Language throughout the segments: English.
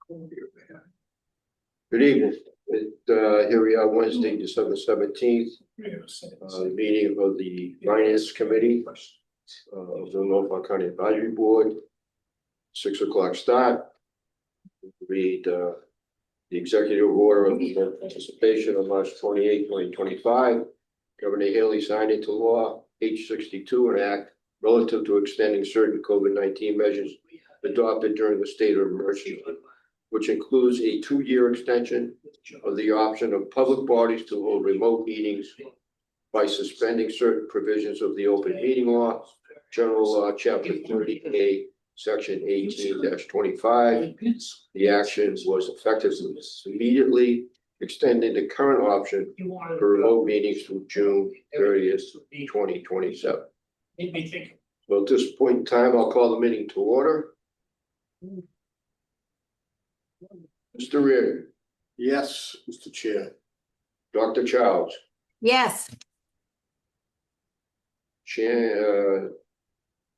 Good evening. Here we are Wednesday, December 17th. Meeting of the Finance Committee of the Norfolk County Advisory Board. 6 o'clock start. Read the executive order of participation on March 28, 2025. Governor Haley signed into law H62, an act relative to extending certain COVID-19 measures adopted during the state of emergency, which includes a 2-year extension of the option of public bodies to hold remote meetings by suspending certain provisions of the open meeting law, general law, chapter 30A, section 18-25. The action was effective immediately, extending the current option for remote meetings through June 30th, 2027. So at this point in time, I'll call the meeting to order. Mr. Reardon. Yes, Mr. Chair. Dr. Childs. Yes. Mr.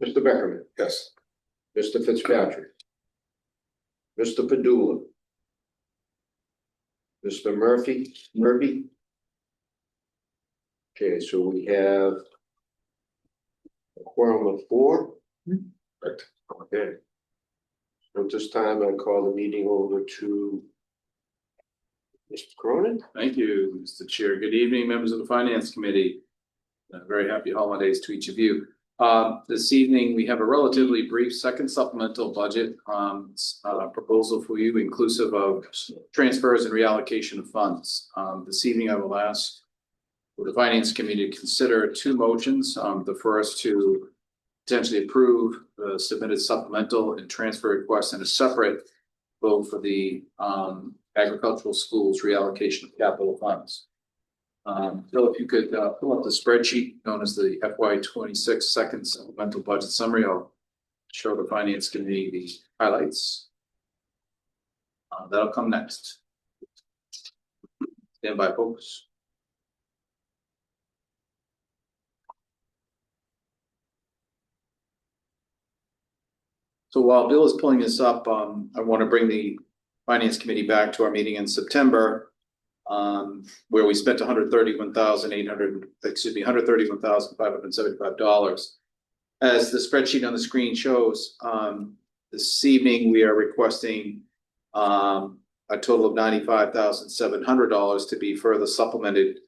Beckerman. Yes. Mr. Fitzpatrick. Mr. Padula. Mr. Murphy. Okay, so we have a quorum of 4. Right. Okay. So at this time, I call the meeting over to Mr. Cronin. Thank you, Mr. Chair. Good evening, members of the Finance Committee. Very happy holidays to each of you. This evening, we have a relatively brief second supplemental budget proposal for you, inclusive of transfers and reallocation of funds. This evening, I will ask the Finance Committee to consider 2 motions. The first to potentially approve the submitted supplemental and transfer request, and a separate vote for the agricultural schools reallocation of capital funds. Bill, if you could pull up the spreadsheet known as the FY26 second supplemental budget summary, I'll show the Finance Committee the highlights. That'll come next. Stand by, folks. So while Bill is pulling this up, I want to bring the Finance Committee back to our meeting in September, where we spent $131,575. As the spreadsheet on the screen shows, this evening we are requesting a total of $95,700 to be further supplemented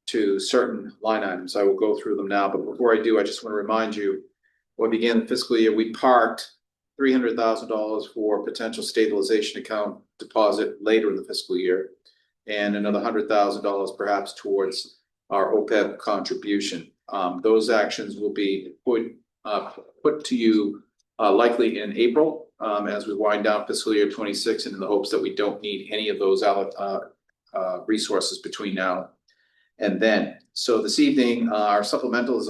to certain line items. I will go through them now, but before I do, I just want to remind you, when we began the fiscal year, we parked $300,000 for potential stabilization account deposit later in the fiscal year, and another $100,000 perhaps towards our OPEB contribution. Those actions will be put to you likely in April as we wind down fiscal year 26, and in the hopes that we don't need any of those resources between now and then. So this evening, our supplemental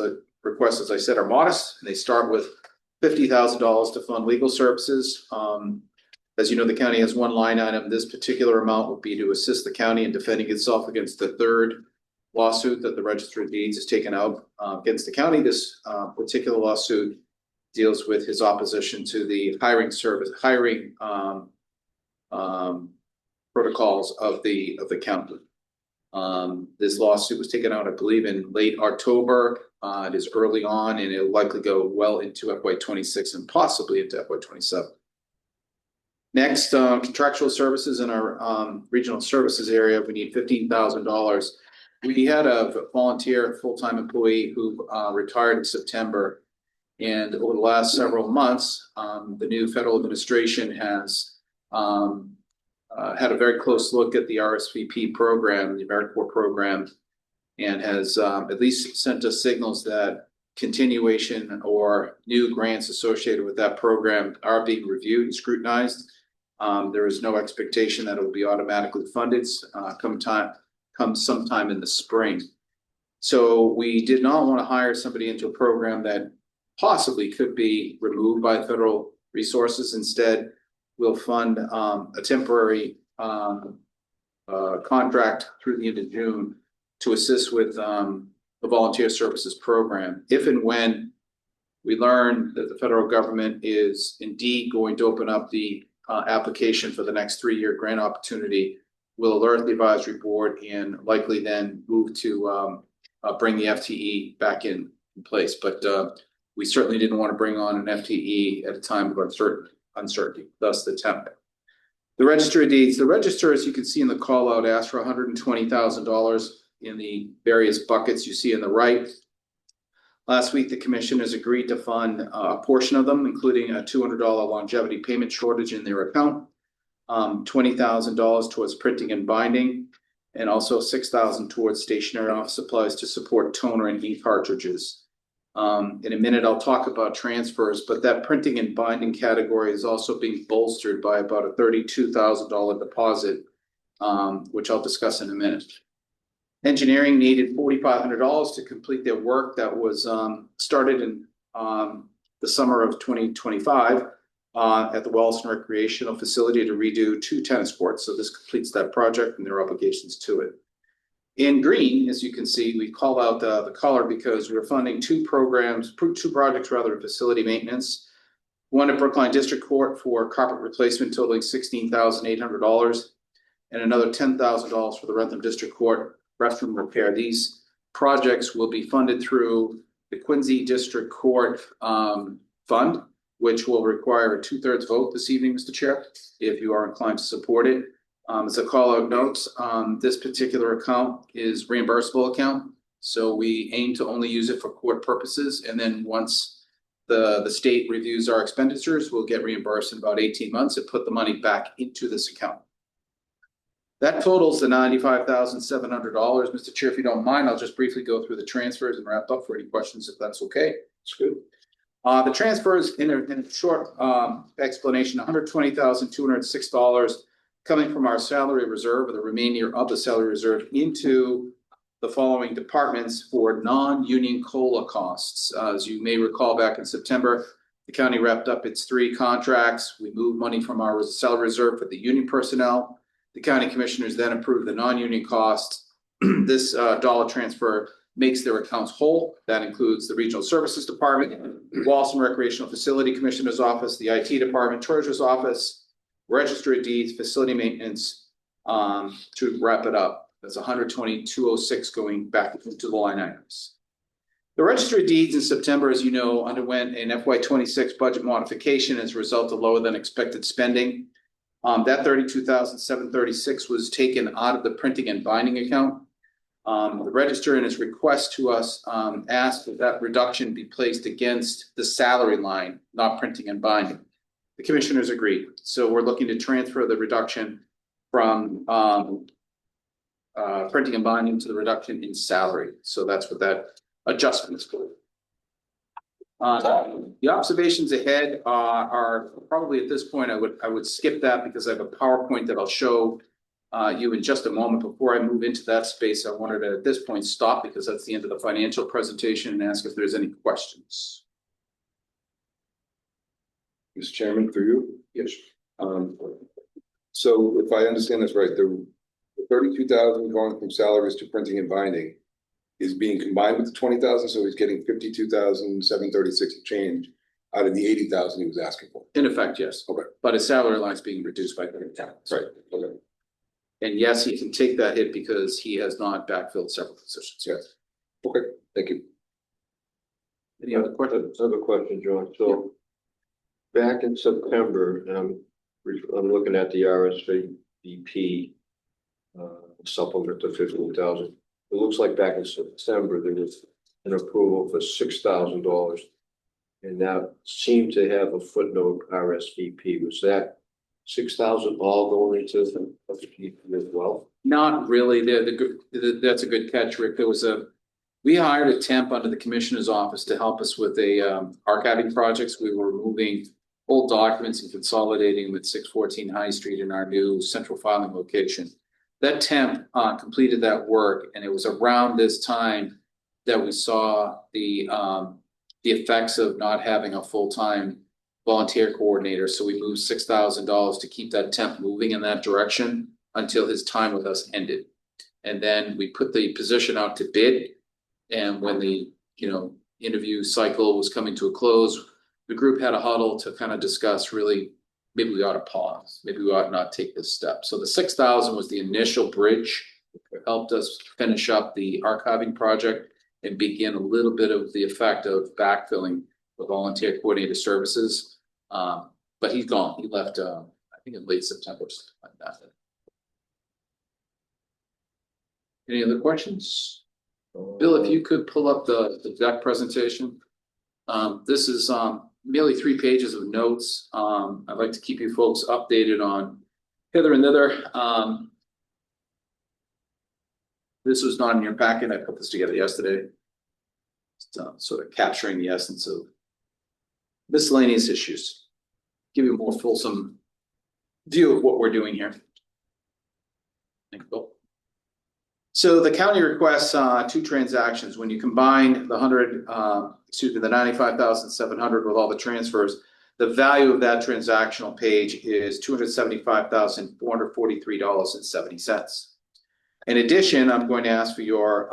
requests, as I said, are modest, and they start with $50,000 to fund legal services. As you know, the county has one line item. This particular amount will be to assist the county in defending itself against the 3rd lawsuit that the Register of Deeds has taken out against the county. This particular lawsuit deals with his opposition to the hiring protocols of the county. This lawsuit was taken out, I believe, in late October. It is early on, and it'll likely go well into FY26 and possibly into FY27. Next, contractual services in our regional services area, we need $15,000. We had a volunteer full-time employee who retired in September, and over the last several months, the new federal administration has had a very close look at the RSVP program, the AmeriCorps program, and has at least sent us signals that continuation or new grants associated with that program are being reviewed and scrutinized. There is no expectation that it will be automatically funded come sometime in the spring. So we did not want to hire somebody into a program that possibly could be removed by federal resources. Instead, we'll fund a temporary contract through the end of June to assist with the volunteer services program. If and when we learn that the federal government is indeed going to open up the application for the next 3-year grant opportunity will alert the advisory board and likely then move to bring the FTE back in place. But we certainly didn't want to bring on an FTE at a time of uncertainty, thus the temp. The register of deeds. The register, as you can see in the call out, asked for $120,000 in the various buckets you see in the right. Last week, the commissioners agreed to fund a portion of them, including a $200 longevity payment shortage in their account, $20,000 towards printing and binding, and also $6,000 towards stationery office supplies to support toner and ink cartridges. In a minute, I'll talk about transfers, but that printing and binding category is also being bolstered by about a $32,000 deposit, which I'll discuss in a minute. Engineering needed $4,500 to complete their work that was started in the summer of 2025 at the Wellston Recreational Facility to redo 2 tennis courts. So this completes that project and their obligations to it. In green, as you can see, we call out the color because we're funding 2 projects rather, facility maintenance. One at Brookline District Court for carpet replacement totaling $16,800, and another $10,000 for the Rentham District Court restroom repair. These projects will be funded through the Quincy District Court fund, which will require a 2/3 vote this evening, Mr. Chair, if you are inclined to support it. As a call out notes, this particular account is reimbursable account. So we aim to only use it for court purposes. And then once the state reviews our expenditures, we'll get reimbursed in about 18 months and put the money back into this account. That totals the $95,700. Mr. Chair, if you don't mind, I'll just briefly go through the transfers and wrap up for any questions, if that's okay. It's good. The transfers, in a short explanation, $120,206 coming from our salary reserve, or the remainder of the salary reserve, into the following departments for non-union COLA costs. As you may recall, back in September, the county wrapped up its 3 contracts. We moved money from our salary reserve for the union personnel. The county commissioners then approved the non-union costs. This dollar transfer makes their accounts whole. That includes the Regional Services Department, Wellston Recreational Facility Commissioner's Office, the IT Department, Treasurer's Office, Register of Deeds, Facility Maintenance, to wrap it up. That's $120,206 going back into the line items. The Register of Deeds in September, as you know, underwent an FY26 budget modification as a result of lower than expected spending. That $32,736 was taken out of the printing and binding account. The Register, in its request to us, asked that reduction be placed against the salary line, not printing and binding. The commissioners agreed. So we're looking to transfer the reduction from printing and binding to the reduction in salary. So that's what that adjustment is for. The observations ahead are probably at this point, I would skip that because I have a PowerPoint that I'll show you in just a moment. Before I move into that space, I wanted to at this point stop because that's the end of the financial presentation and ask if there's any questions. Mr. Chairman, through you. Yes. So if I understand this right, the 32,000 going from salaries to printing and binding is being combined with the 20,000, so he's getting 52,736 change out of the 80,000 he was asking for. In effect, yes. Okay. But his salary line is being reduced by 30,000. Right. Okay. And yes, he can take that hit because he has not backfilled several positions. Yes. Okay. Thank you. Any other questions? Another question, John. So back in September, and I'm looking at the RSVP supplement to 15,000. It looks like back in September there was an approval for $6,000, and that seemed to have a footnote RSVP. Was that 6,000 all going into the FVP as well? Not really. That's a good catch, Rick. We hired a temp under the commissioner's office to help us with archiving projects. We were moving old documents and consolidating them at 614 High Street in our new central filing location. That temp completed that work, and it was around this time that we saw the effects of not having a full-time volunteer coordinator. So we moved $6,000 to keep that temp moving in that direction until his time with us ended. And then we put the position out to bid. And when the interview cycle was coming to a close, the group had a huddle to kind of discuss really maybe we ought to pause, maybe we ought not take this step. So the 6,000 was the initial bridge, helped us finish up the archiving project and begin a little bit of the effect of backfilling with volunteer coordinated services. But he's gone, he left, I think in late September, something like that. Any other questions? Bill, if you could pull up the deck presentation. This is merely 3 pages of notes. I'd like to keep you folks updated on hither and thither. This was not in your packet. I put this together yesterday. Sort of capturing the essence of miscellaneous issues. Give you a more fulsome view of what we're doing here. Thank you, Bill. So the county requests 2 transactions. When you combine the 95,700 with all the transfers, the value of that transactional page is $275,443.70. In addition, I'm going to ask for your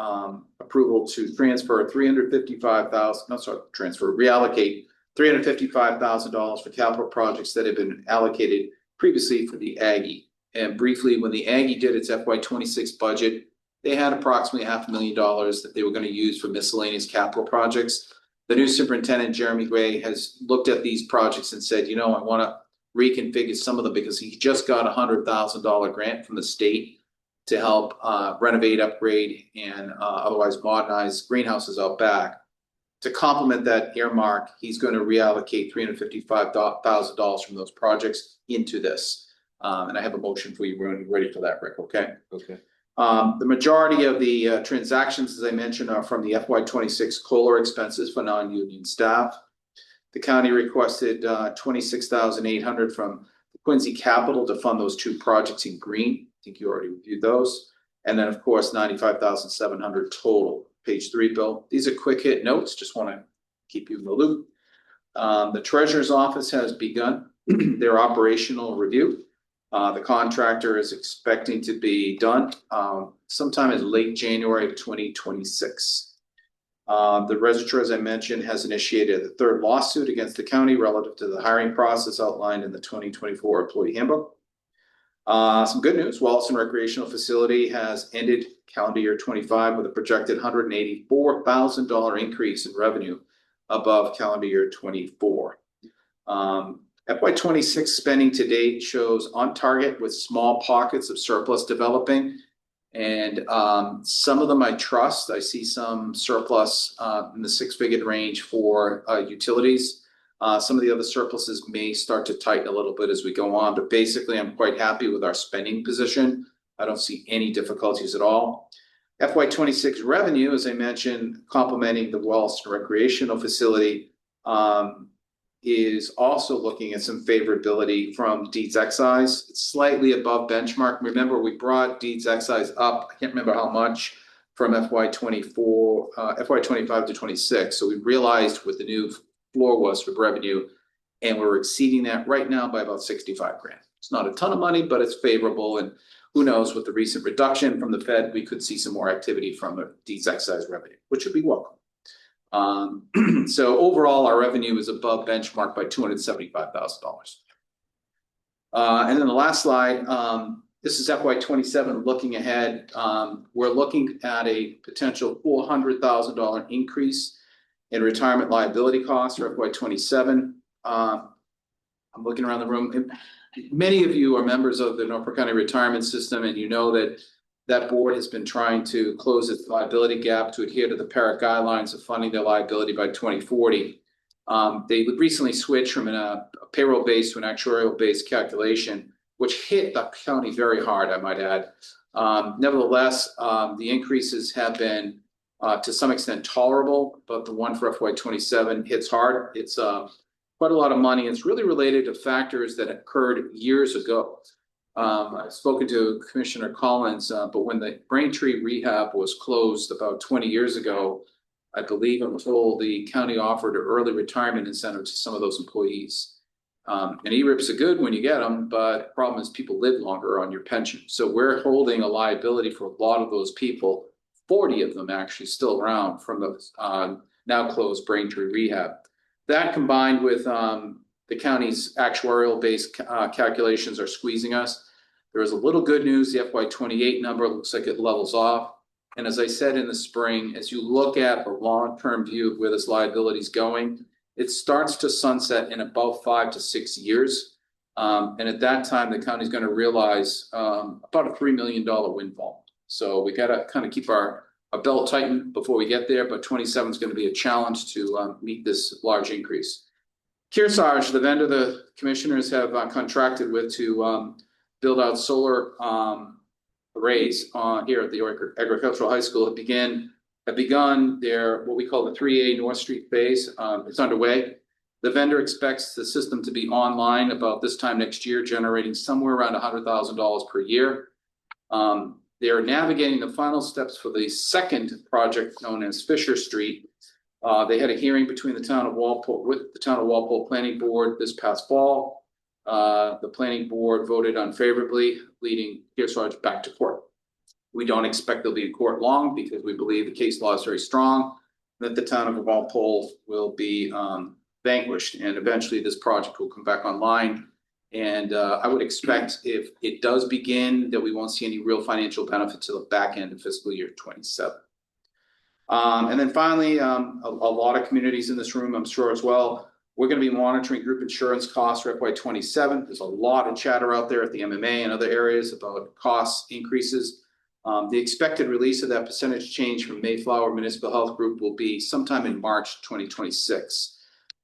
approval to transfer reallocate $355,000 for capital projects that have been allocated previously for the Aggie. And briefly, when the Aggie did its FY26 budget, they had approximately $500,000 that they were going to use for miscellaneous capital projects. The new superintendent, Jeremy Gray, has looked at these projects and said, you know, I want to reconfigure some of them because he just got a $100,000 grant from the state to help renovate, upgrade, and otherwise modernize greenhouses out back. To complement that earmark, he's going to reallocate $355,000 from those projects into this. And I have a motion for you when you're ready for that, Rick, okay? Okay. The majority of the transactions, as I mentioned, are from the FY26 COLA expenses for non-union staff. The county requested $26,800 from the Quincy Capital to fund those 2 projects in green. I think you already reviewed those. And then, of course, $95,700 total. Page 3, Bill. These are quick hit notes. Just want to keep you in the loop. The treasurer's office has begun their operational review. The contractor is expecting to be done sometime in late January of 2026. The registrar, as I mentioned, has initiated the 3rd lawsuit against the county relative to the hiring process outlined in the 2024 employee handbook. Some good news, Wallaston Recreational Facility has ended calendar year 25 with a projected $184,000 increase in revenue above calendar year 24. FY26 spending to date shows on target with small pockets of surplus developing. And some of them I trust. I see some surplus in the 6-figure range for utilities. Some of the other surpluses may start to tighten a little bit as we go on, but basically I'm quite happy with our spending position. I don't see any difficulties at all. FY26 revenue, as I mentioned, complementing the Wallaston Recreational Facility, is also looking at some favorability from deeds excise. It's slightly above benchmark. Remember, we brought deeds excise up, I can't remember how much, from FY25 to 26. So we realized what the new floor was for revenue, and we're exceeding that right now by about 65 grand. It's not a ton of money, but it's favorable. And who knows, with the recent reduction from the Fed, we could see some more activity from the deeds excise revenue, which would be welcome. So overall, our revenue is above benchmark by $275,000. And then the last slide, this is FY27 looking ahead. We're looking at a potential $400,000 increase in retirement liability costs for FY27. I'm looking around the room. Many of you are members of the Norfolk County Retirement System, and you know that that board has been trying to close its liability gap to adhere to the PARIC guidelines of funding their liability by 2040. They recently switched from a payroll-based to an actuarial-based calculation, which hit the county very hard, I might add. Nevertheless, the increases have been to some extent tolerable, but the one for FY27 hits hard. It's quite a lot of money. It's really related to factors that occurred years ago. I've spoken to Commissioner Collins, but when the Braintree rehab was closed about 20 years ago, I believe I'm told the county offered an early retirement incentive to some of those employees. And ERIPs are good when you get them, but the problem is people live longer on your pension. So we're holding a liability for a lot of those people, 40 of them actually still around from the now closed Braintree rehab. That combined with the the county's actuarial based calculations are squeezing us. There is a little good news. The FY28 number looks like it levels off. And as I said in the spring, as you look at the long-term view of where this liability is going, it starts to sunset in about 5 to 6 years. And at that time, the county is going to realize about a $3 million windfall. So we got to kind of keep our belt tightened before we get there. But 27 is going to be a challenge to meet this large increase. Kearsarge, the vendor the commissioners have contracted with to build out solar arrays here at the agricultural high school have begun their what we call the 3A North Street phase. It's underway. The vendor expects the system to be online about this time next year, generating somewhere around $100,000 per year. They are navigating the final steps for the second project known as Fisher Street. They had a hearing between the town of Walpole with the town of Walpole Planning Board this past fall. The planning board voted unfavorably, leading Kearsarge back to court. We don't expect they'll be in court long because we believe the case law is very strong, that the town of Walpole will be vanquished, and eventually this project will come back online. And I would expect if it does begin that we won't see any real financial benefit to the back end of fiscal year 27. And then finally, a lot of communities in this room, I'm sure as well, we're going to be monitoring group insurance costs for FY27. There's a lot of chatter out there at the MMA and other areas about cost increases. The expected release of that percentage change from Mayflower Municipal Health Group will be sometime in March 2026.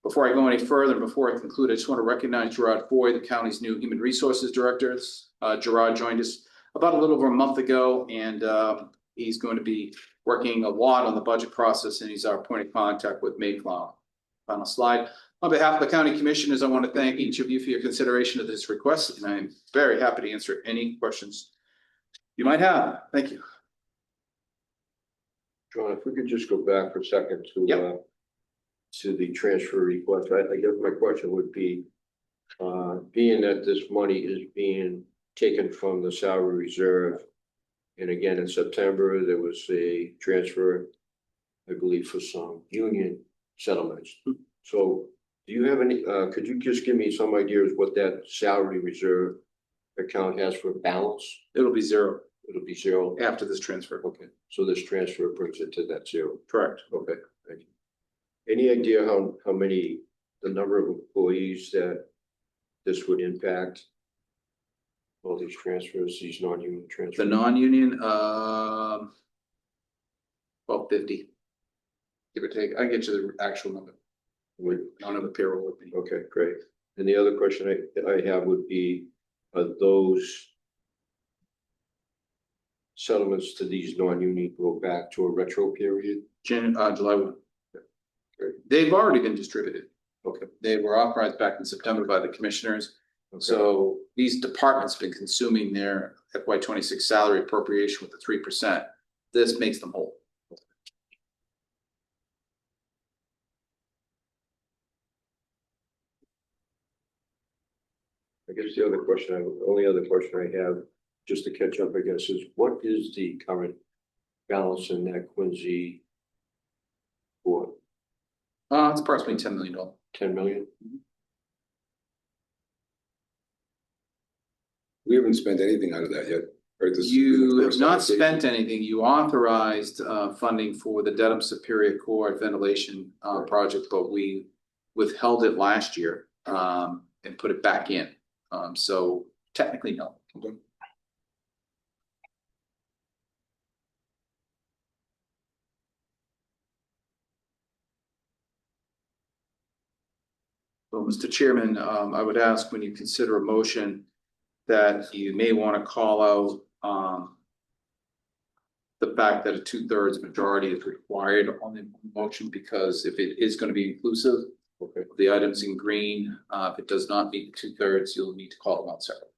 Before I go any further, and before I conclude, I just want to recognize Gerard Foy, the county's new Human Resources Director. Gerard joined us about a little over a month ago, and he's going to be working a lot on the budget process, and he's our point of contact with Mayflower. Final slide. On behalf of the county commissioners, I want to thank each of you for your consideration of this request, and I'm very happy to answer any questions you might have. Thank you. John, if we could just go back for a second to the transfer request. I guess my question would be, being that this money is being taken from the salary reserve, and again in September there was a transfer, I believe, for some union settlements. So do you have any, could you just give me some ideas what that salary reserve account has for balance? It'll be zero. It'll be zero after this transfer. Okay, so this transfer brings it to that zero. Correct. Okay, thank you. Any idea how many, the number of employees that this would impact? All these transfers, these non-union transfers? The non-union, about 50, give or take. I can get you the actual number. I don't have a payroll with me. Okay, great. And the other question I have would be, those settlements to these non-union go back to a retro period? July 1. They've already been distributed. Okay. They were authorized back in September by the commissioners. Okay. So these departments have been consuming their FY26 salary appropriation with the 3%. This makes them whole. I guess the other question, only other question I have, just to catch up, I guess, is what is the current balance in that Quincy board? It's approximately $10 million. 10 million? We haven't spent anything out of that yet. Right? You have not spent anything. You authorized funding for the Dedham Superior Court ventilation project, but we withheld it last year and put it back in. So technically, no. Okay. So, Mr. Chairman, I would ask when you consider a motion that you may want to call out the fact that a 2/3 majority is required on the motion, because if it is going to be inclusive, okay, the items in green, if it does not meet 2/3, you'll need to call them out separately.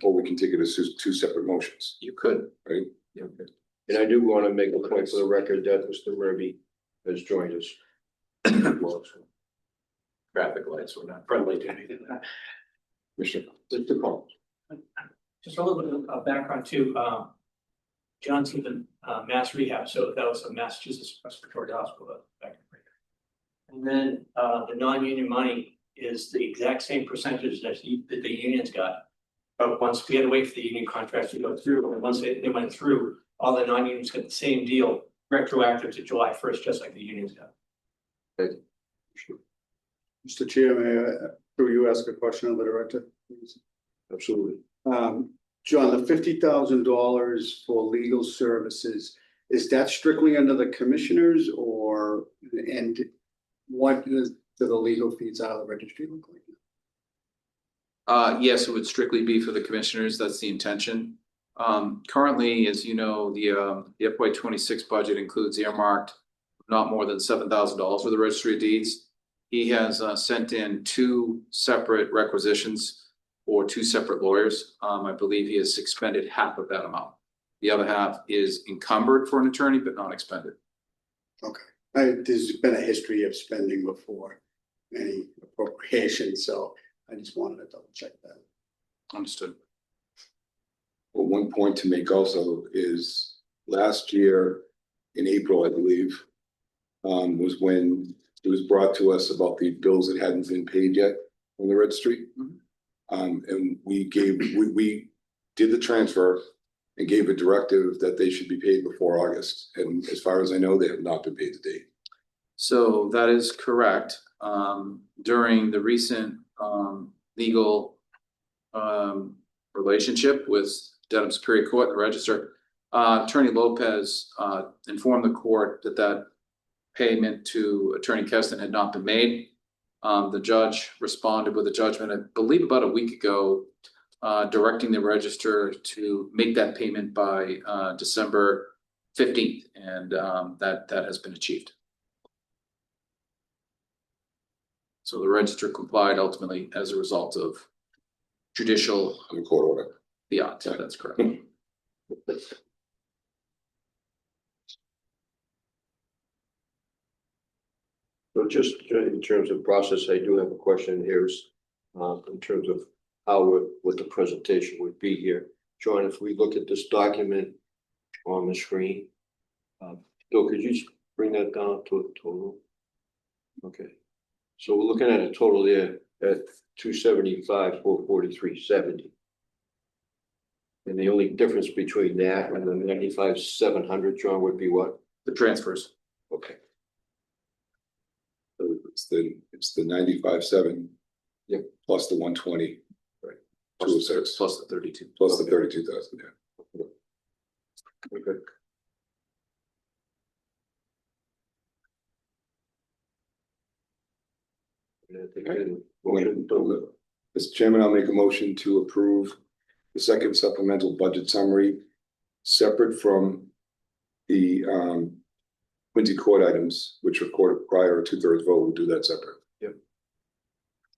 Or we can take it as two separate motions. You could. Right? Yeah. Okay. And I do want to make a point for the record that Mr. Murphy has joined us. Traffic lights were not friendly to anything. Mr. Collins. Just a little bit of background too. John's given Mass Rehab, so that was a Massachusetts Respiratory Hospital back in. And then the non-union money is the exact same percentage that the unions got. But once we had to wait for the union contracts to go through, and once they went through, all the non-unions got the same deal, retroactive to July 1st, just like the unions got. Mr. Chair, may I, through you, ask a question of the director, please? Absolutely. John, the $50,000 for legal services, is that strictly under the commissioners or, and what do the legal fees out of the registry look like? Yes, it would strictly be for the commissioners. That's the intention. Currently, as you know, the FY 26 budget includes earmarked not more than $7,000 for the registry of deeds. He has sent in 2 separate requisitions for 2 separate lawyers. I believe he has expended half of that amount. The other half is encumbered for an attorney, but not expended. Okay, there's been a history of spending before any appropriation, so I just wanted to double check that. Understood. Well, one point to make also is last year in April, I believe, was when it was brought to us about the bills that hadn't been paid yet from the registry. And we did the transfer and gave a directive that they should be paid before August. And as far as I know, they have not been paid to date. So that is correct. During the recent legal relationship with Dedham Superior Court and the Register, Attorney Lopez informed the court that that payment to Attorney Keston had not been made. The judge responded with a judgment, I believe about a week ago, directing the Register to make that payment by December 15th, and that has been achieved. So the Register complied ultimately as a result of judicial Court order. fiat. Yeah, that's correct. So just in terms of process, I do have a question here is, in terms of what the presentation would be here. John, if we look at this document on the screen, Bill, could you bring that down to a total? Okay, so we're looking at a total there at 275, 443, 70. And the only difference between that and the 95, 700, John, would be what? The transfers. Okay. It's the 95.7. Yep. Plus the 120. Right. 206. Plus the 32. Plus the 32,000, yeah. Okay. Mr. Chairman, I'll make a motion to approve the second supplemental budget summary separate from the Quincy Court items, which recorded prior to 2/3 vote. We'll do that separate. Yep.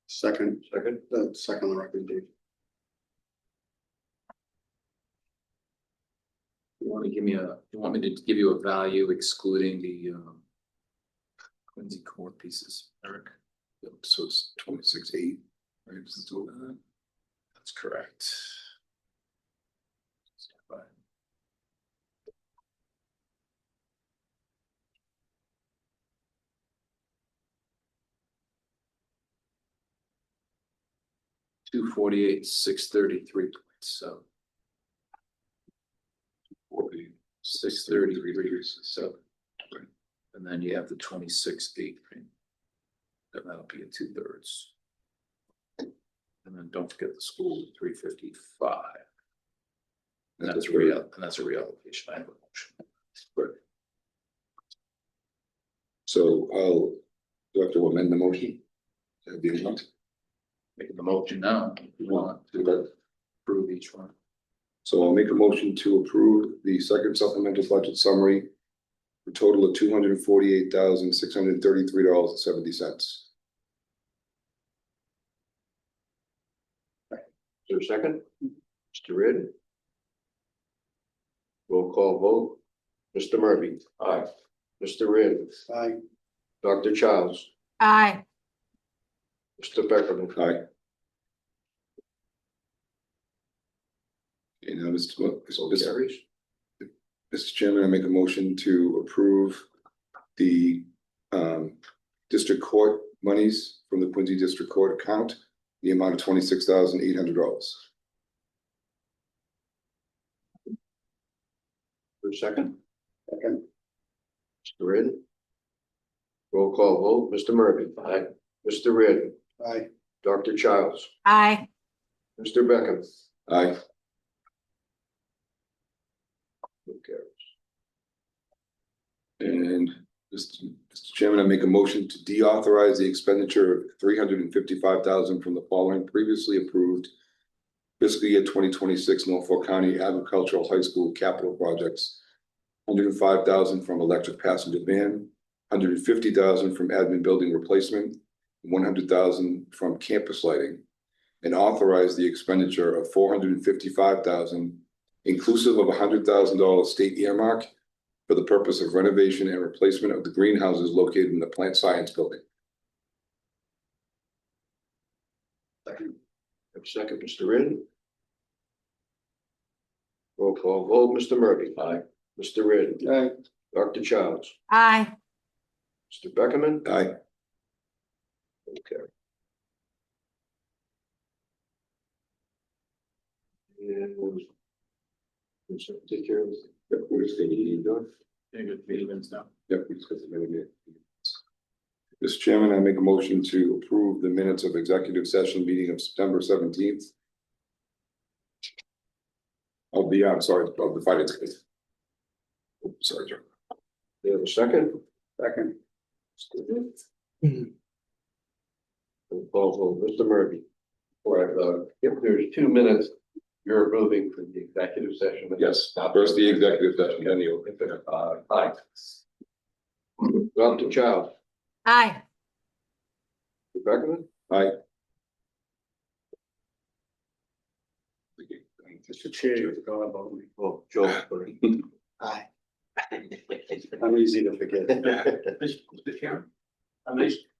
Second Second. on the record, Dave. You want me to give you a value excluding the Quincy Court pieces, Eric? Yep, so it's 26.8, right? That's correct. $248,633.7. 633, so, and then you have the 26.8, right? And that'll be a 2/3. And then don't forget the school, 355. And that's a reallocation. I have a motion. Right. So do I have to amend the motion? That'd be enough. Making the motion now, if you want Okay. to approve each one. So I'll make a motion to approve the second supplemental budget summary for a total of $248,633.70. Is there a second? Mr. Reardon? Roll call vote. Mr. Murphy? Aye. Mr. Reardon? Aye. Dr. Childs? Aye. Mr. Beckerman? Aye. Okay, now, Carries. Mr. Chairman, I make a motion to approve the district court monies from the Quincy District Court account, the amount of $26,800. For a second, Second. Mr. Reardon. Roll call vote, Mr. Murphy. Aye. Mr. Reardon. Aye. Dr. Childs. Aye. Mr. Beckham. Aye. Okay. And Mr. Chairman, I make a motion to deauthorize the expenditure of $355,000 from the following previously approved fiscal year 2026 Norfolk County Agricultural High School capital projects. $105,000 from electric passenger van, $150,000 from admin building replacement, $100,000 from campus lighting, and authorize the expenditure of $455,000 inclusive of $100,000 state earmark for the purpose of renovation and replacement of the greenhouses located in the plant science building. Second. Have a second, Mr. Reardon. Roll call vote, Mr. Murphy. Aye. Mr. Reardon. Aye. Dr. Childs. Aye. Mr. Beckerman. Aye. Okay. And take care of where's the meeting done? now. Yep, we discussed it earlier. Mr. Chairman, I make a motion to approve the minutes of executive session meeting of September 17th. Of the finance committee. Sorry, John. You have a second? Second. Roll call vote, Mr. Murphy. All right, if there's 2 minutes, you're moving for the executive session. Yes, first the executive session, then the open. Aye. Dr. Childs. Aye. Mr. Beckerman. Aye. Mr. Chair, you forgot about me. Oh, Joe. sorry. Aye. I'm easy to forget. Mr. Chairman.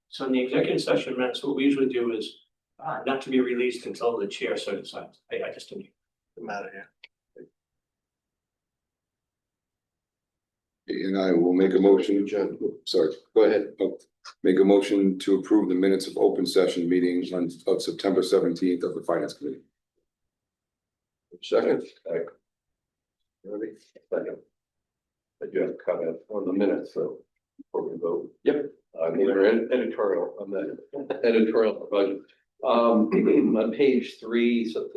So in the executive session minutes, what we usually do is not to be released until the chair so decides. I just didn't. Matter here. And I will make a motion, John, sorry, go ahead. make a motion to approve the minutes of open session meetings of September 17th of the finance committee. Second. Ready? Second. I do have a comment on the minutes, so before we vote. Yep. Editorial on the editorial budget. On page 3, so,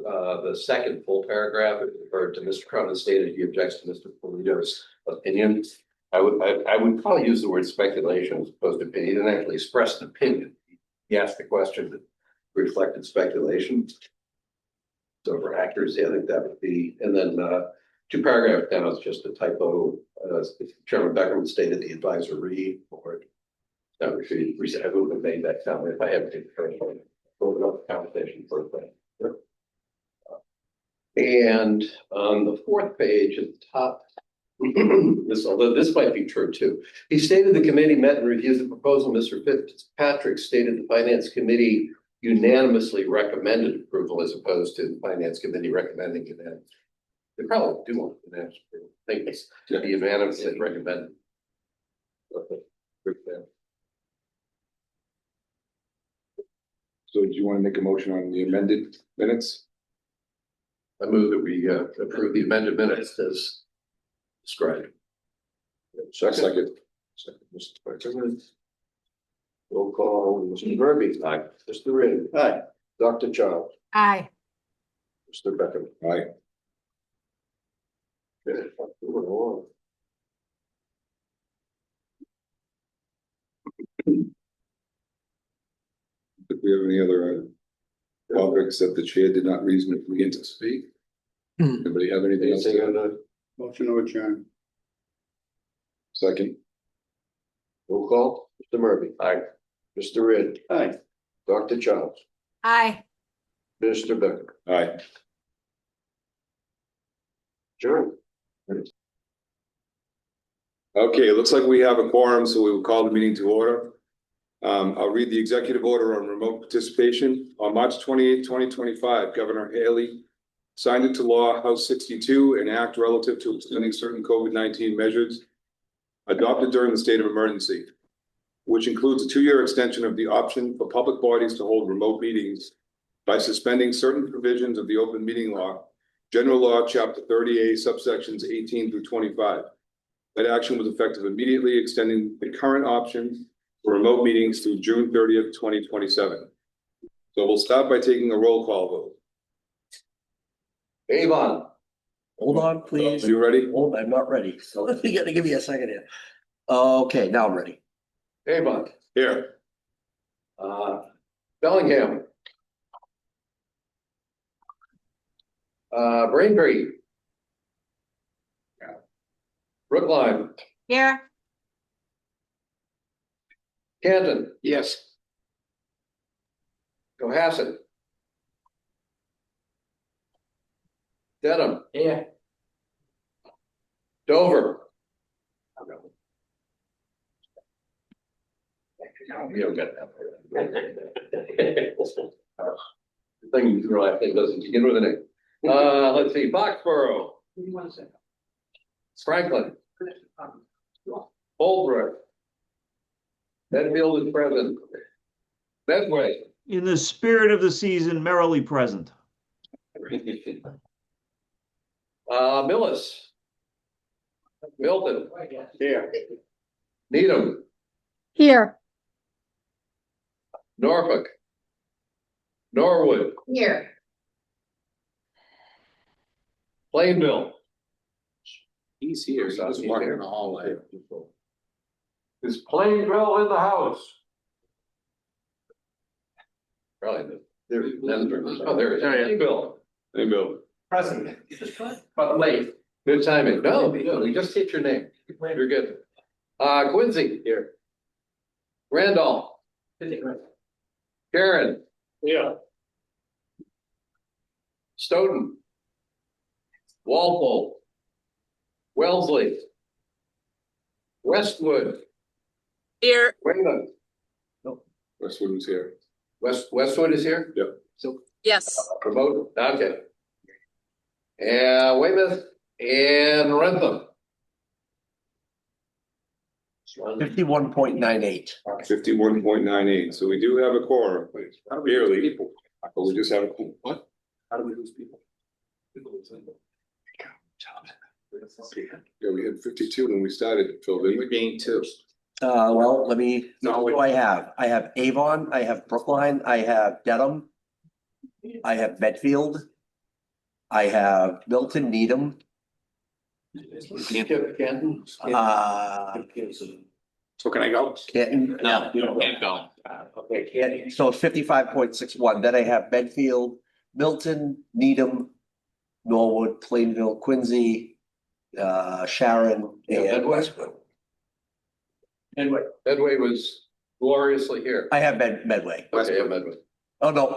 the second full paragraph, it referred to Mr. Cronin stated he objects to Mr. Polito's opinion. I would probably use the word speculation as opposed to opinion. He didn't actually express an opinion. He asked the question that reflected speculation. So for accuracy, I think that would be, and then 2 paragraphs down is just a typo. Chairman Beckerman stated the advisory board. I would have made that comment if I had to open up the conversation for a thing. Yep. And on the 4th page at the top, although this might be true too. He stated the committee met and reviewed the proposal. Mr. Fitzpatrick stated the finance committee unanimously recommended approval as opposed to the finance committee recommending unanimous. They probably do want unanimous approval. I think it's to be unanimously recommended. So do you want to make a motion on the amended minutes? I move that we approve the amended minutes as described. Second. Mr. Beckerman. Roll call, Mr. Murphy. Aye. Mr. Reardon. Aye. Dr. Child. Aye. Mr. Beckham. Aye. Okay, moving along. If we have any other topics that the chair did not reasonably anticipate? Anybody have anything else? Anything on the Motion to adjourn. Second. roll call? Mr. Murphy. Aye. Mr. Reardon. Aye. Dr. Childs. Aye. Mr. Beckham. Aye. Sure. Okay, it looks like we have a quorum, so we will call the meeting to order. I'll read the executive order on remote participation. On March 28, 2025, Governor Haley signed into law House 62, an act relative to extending certain COVID-19 measures adopted during the state of emergency. which includes a 2-year extension of the option for public bodies to hold remote meetings by suspending certain provisions of the open meeting law, general law, chapter 30A, subsections 18 through 25. That action was effective immediately, extending the current option for remote meetings through June 30th, 2027. So we'll start by taking a roll call vote. Avon, Hold on, please. Are you ready? Hold, I'm not ready, so you gotta give me a second here. Okay, now I'm ready. Avon, Here. Bellingham. Braintree. Brookline, Here. Canton, Yes. Cohasset. Dedham. Yeah. Dover. You don't get that. The thing you throw, I think, doesn't begin with an A. Let's see, Foxborough, Franklin, Holbrook. Medfield is present. Medway. In the spirit of the season, merrily present. Millis. Milton. Here. Needham. Here. Norfolk. Norwood. Here. Plainville. He's here, he's walking in the hallway. Is Plainville in the house? Probably. There, oh, there it is. Plainville. Hey, Bill. Present. But late. Good timing. No, we just hit your name. You're good. Quincy here. Randolph. Karen. Yeah. Stoughton. Walpole. Wellesley. Westwood. Here. Wayland. Westwood was here. Westwood is here? Yep. So Yes. remote, okay. And Weymouth and Rentham. 51.98. 51.98. So we do have a quorum, barely, but we just have a, what? How do we lose people? Yeah, we had 52 when we started, Phil, didn't We we? gained 2. Well, let me, what do I have? I have Avon, I have Brookline, I have Dedham. I have Medfield. I have Milton, Needham, Canton. So can I go? Canton. No, you don't can't go. Okay, Canton. So it's 55.61. Then I have Medfield, Milton, Needham, Norwood, Plainville, Quincy, Sharon, Yeah, and Medway. Westwood. Medway was gloriously here. I have Medway. Okay, yeah, Medway. Oh, no.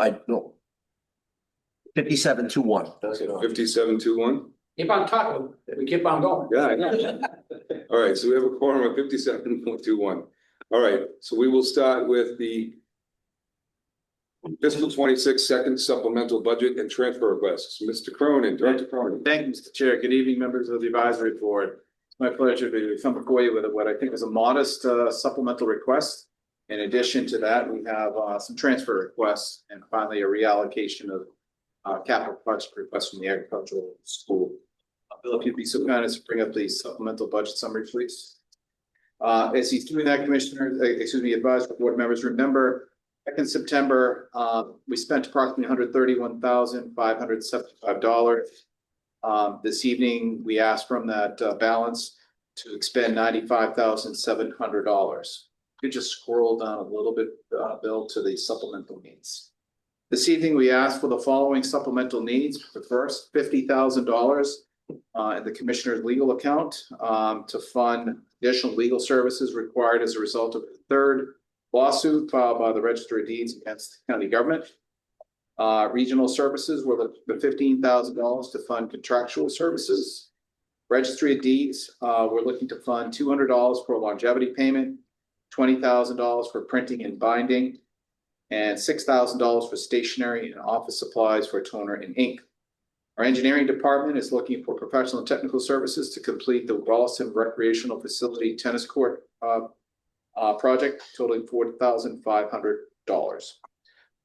57-1. 57-1? Keep on talking, we keep on going. Yeah, I know. All right, so we have a quorum of 57.21. All right, so we will start with the fiscal 26 second supplemental budget and transfer requests. Mr. Cronin, Director Cronin. Thank you, Mr. Chair. Good evening, members of the advisory board. It's my pleasure to come before you with what I think is a modest supplemental request. In addition to that, we have some transfer requests and finally a reallocation of capital project requests from the agricultural school. Bill, if you'd be so kind as to bring up the supplemental budget summary, please. As he's doing that, Commissioner, advisory board members, remember back in September, we spent approximately $131,575. This evening, we asked from that balance to expend $95,700. You could just scroll down a little bit, Bill, to the supplemental needs. This evening, we asked for the following supplemental needs. The first, $50,000 in the commissioner's legal account to fund additional legal services required as a result of the third lawsuit filed by the Register of Deeds against the county government. Regional services were the $15,000 to fund contractual services. Registry of Deeds, we're looking to fund $200 for a longevity payment, $20,000 for printing and binding, and $6,000 for stationery and office supplies for toner and ink. Our engineering department is looking for professional and technical services to complete the Wallison Recreational Facility tennis court project totaling $40,500.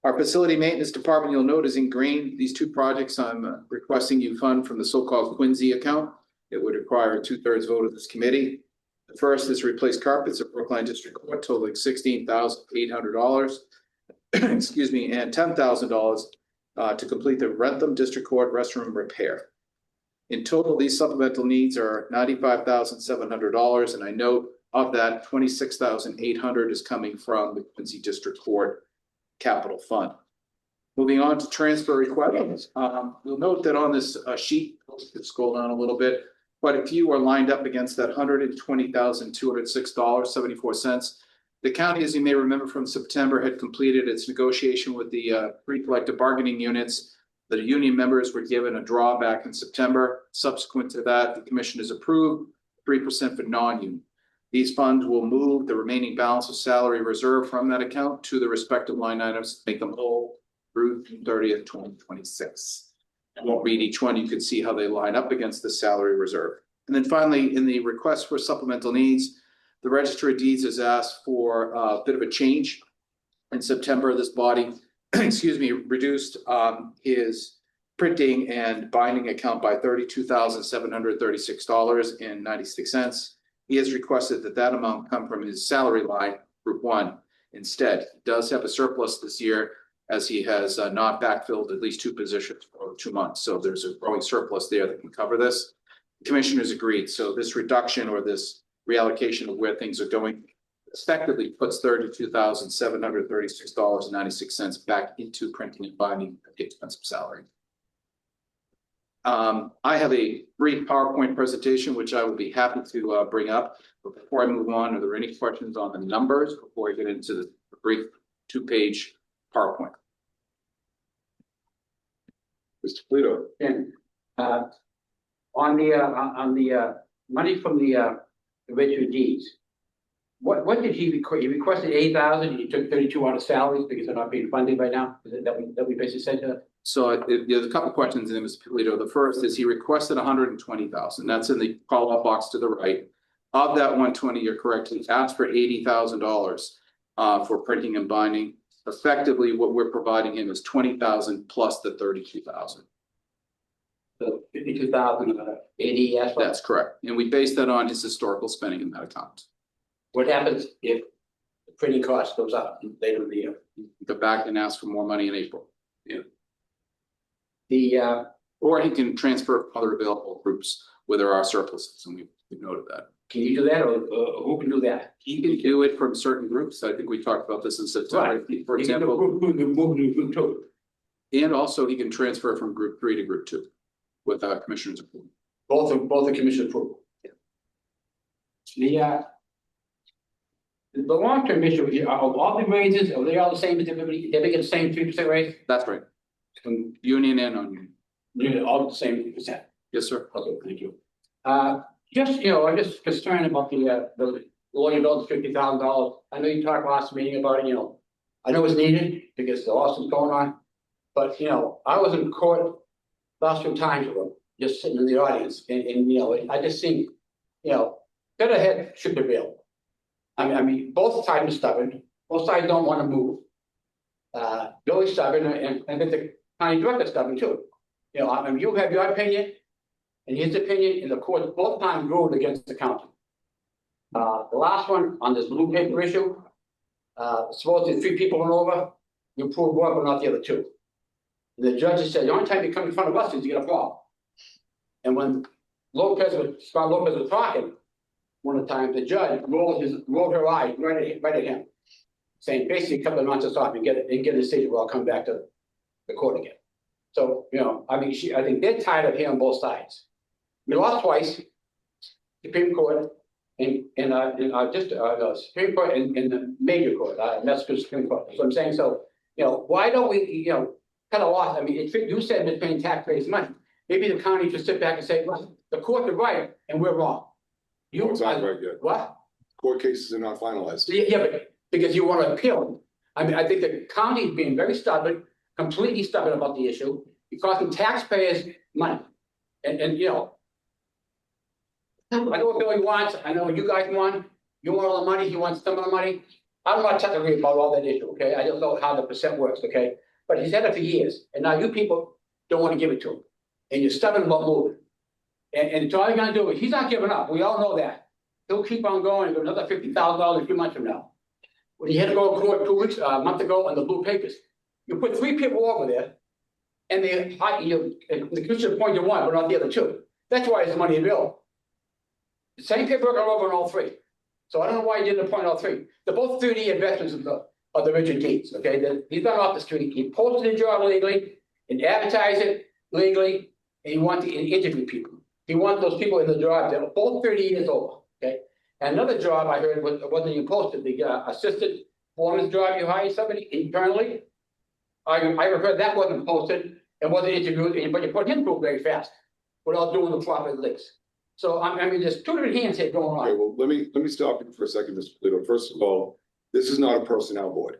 Our facility maintenance department, you'll note, is in green. These two projects I'm requesting you fund from the so-called Quincy account. It would require a 2/3 vote of this committee. The first is replace carpets at Brookline District Court totaling $16,800. Excuse me, and $10,000 to complete the Rentham District Court restroom repair. In total, these supplemental needs are $95,700, and I note of that, $26,800 is coming from the Quincy District Court Capital Fund. Moving on to transfer requests, you'll note that on this sheet, let's scroll down a little bit, quite a few are lined up against that $120,206.74. The county, as you may remember from September, had completed its negotiation with the pre-collective bargaining units. The union members were given a drawback in September. Subsequent to that, the commission has approved 3% for non-union. These funds will move the remaining balance of salary reserve from that account to the respective line items, to make them whole through June 30th, 2026. I won't read each one. You can see how they line up against the salary reserve. And then finally, in the request for supplemental needs, the Register of Deeds has asked for a bit of a change. In September, this body, excuse me, reduced his printing and binding account by $32,736.96. He has requested that that amount come from his salary line, Group 1. Instead, he does have a surplus this year, as he has not backfilled at least 2 positions for 2 months. So there's a growing surplus there that can cover this. The commissioners agreed. So this reduction or this reallocation of where things are going effectively puts $32,736.96 back into printing and binding at the expense of salary. I have a brief PowerPoint presentation, which I will be happy to bring up. But before I move on, are there any questions on the numbers before I get into the brief 2-page PowerPoint? Mr. Polito. And on the money from the Register of Deeds, what did he request? He requested 8,000 and he took 32 out of salaries because they're not being funded right now. Is it that we basically said to that? So there's a couple of questions in Mr. Polito. The first is he requested 120,000. That's in the call-out box to the right. Of that 120, you're correct. He asked for $80,000 for printing and binding. Effectively, what we're providing him is 20,000 plus the 32,000. So 52,000 ADS. That's correct. And we base that on his historical spending in that account. What happens if the printing cost goes up later in the year? Go back and ask for more money in April. Yeah. The Or he can transfer other available groups where there are surpluses, and we've noted that. can you do that, or who can do that? He can do it from certain groups. I think we talked about this in September, for You can do example. group two. And also he can transfer from Group 3 to Group 2 without commissioner's approval. Both the commission approval. The long-term issue here, are all the raises, are they all the same as everybody? They get the same 3% raise? That's right. From union and non-union. Yeah, all the same percent. Yes, sir. Okay, thank you. Just, I'm just concerned about the lawyer bill, $50,000. I know you talked last meeting about it, I know it's needed because the lawsuit's going on. But, I was in court last few times with them, just sitting in the audience and I just think, better head should prevail. I mean, both sides are stubborn. Both sides don't want to move. Billy's stubborn and I think the county director's stubborn too. You have your opinion and his opinion, and the court both times ruled against the county. The last one on this blue paper issue, supposedly 3 people went over, you proved one, but not the other 2. And the judge said, the only time you come in front of us is to get a problem. And when Scott Lopez was talking, one of the times the judge rolled her eyes right at him, saying basically cut the nonsense off and get a decision where I'll come back to the court again. So, I think they're tired of hearing both sides. We lost twice, Supreme Court and the Supreme Court and the major court, Massachusetts Supreme Court. That's what I'm saying. So, why don't we, cut a loss? I mean, you said it's paying taxpayers' money. Maybe the county should sit back and say, well, the court is right and we're wrong. It's not right yet. What? Court cases are not finalized. Yeah, but because you want to appeal. I mean, I think the county is being very stubborn, completely stubborn about the issue. It's costing taxpayers money. And I know what Billy wants. I know what you guys want. You want all the money, he wants some of the money. I'm not technically about all that issue, okay? I don't know how the percent works, okay? But he's had it for years, and now you people don't want to give it to him. And you're stubborn about moving. And so all you're gonna do, he's not giving up, we all know that. He'll keep on going, another $50,000 a few months from now. When he had to go to court 2 weeks, a month ago on the blue papers, you put 3 people over there. And the commission appointed 1, but not the other 2. That's why it's money available. The same paperwork are over on all 3. So I don't know why he didn't appoint all 3. They're both 30-year veterans of the Richard Deeds, okay? He's gone off the street, he posted the job legally, and advertised it legally, and he wanted to interview people. He wants those people in the job that are both 30 years over, okay? And another job I heard wasn't even posted, the assistant foreman's job, you hired somebody internally. I heard that wasn't posted and wasn't interviewed, but you put him through very fast without doing the proper links. So I mean, there's 2 different hands here going Okay, on. well, let me stop you for a second, Mr. Polito. First of all, this is not a personnel board.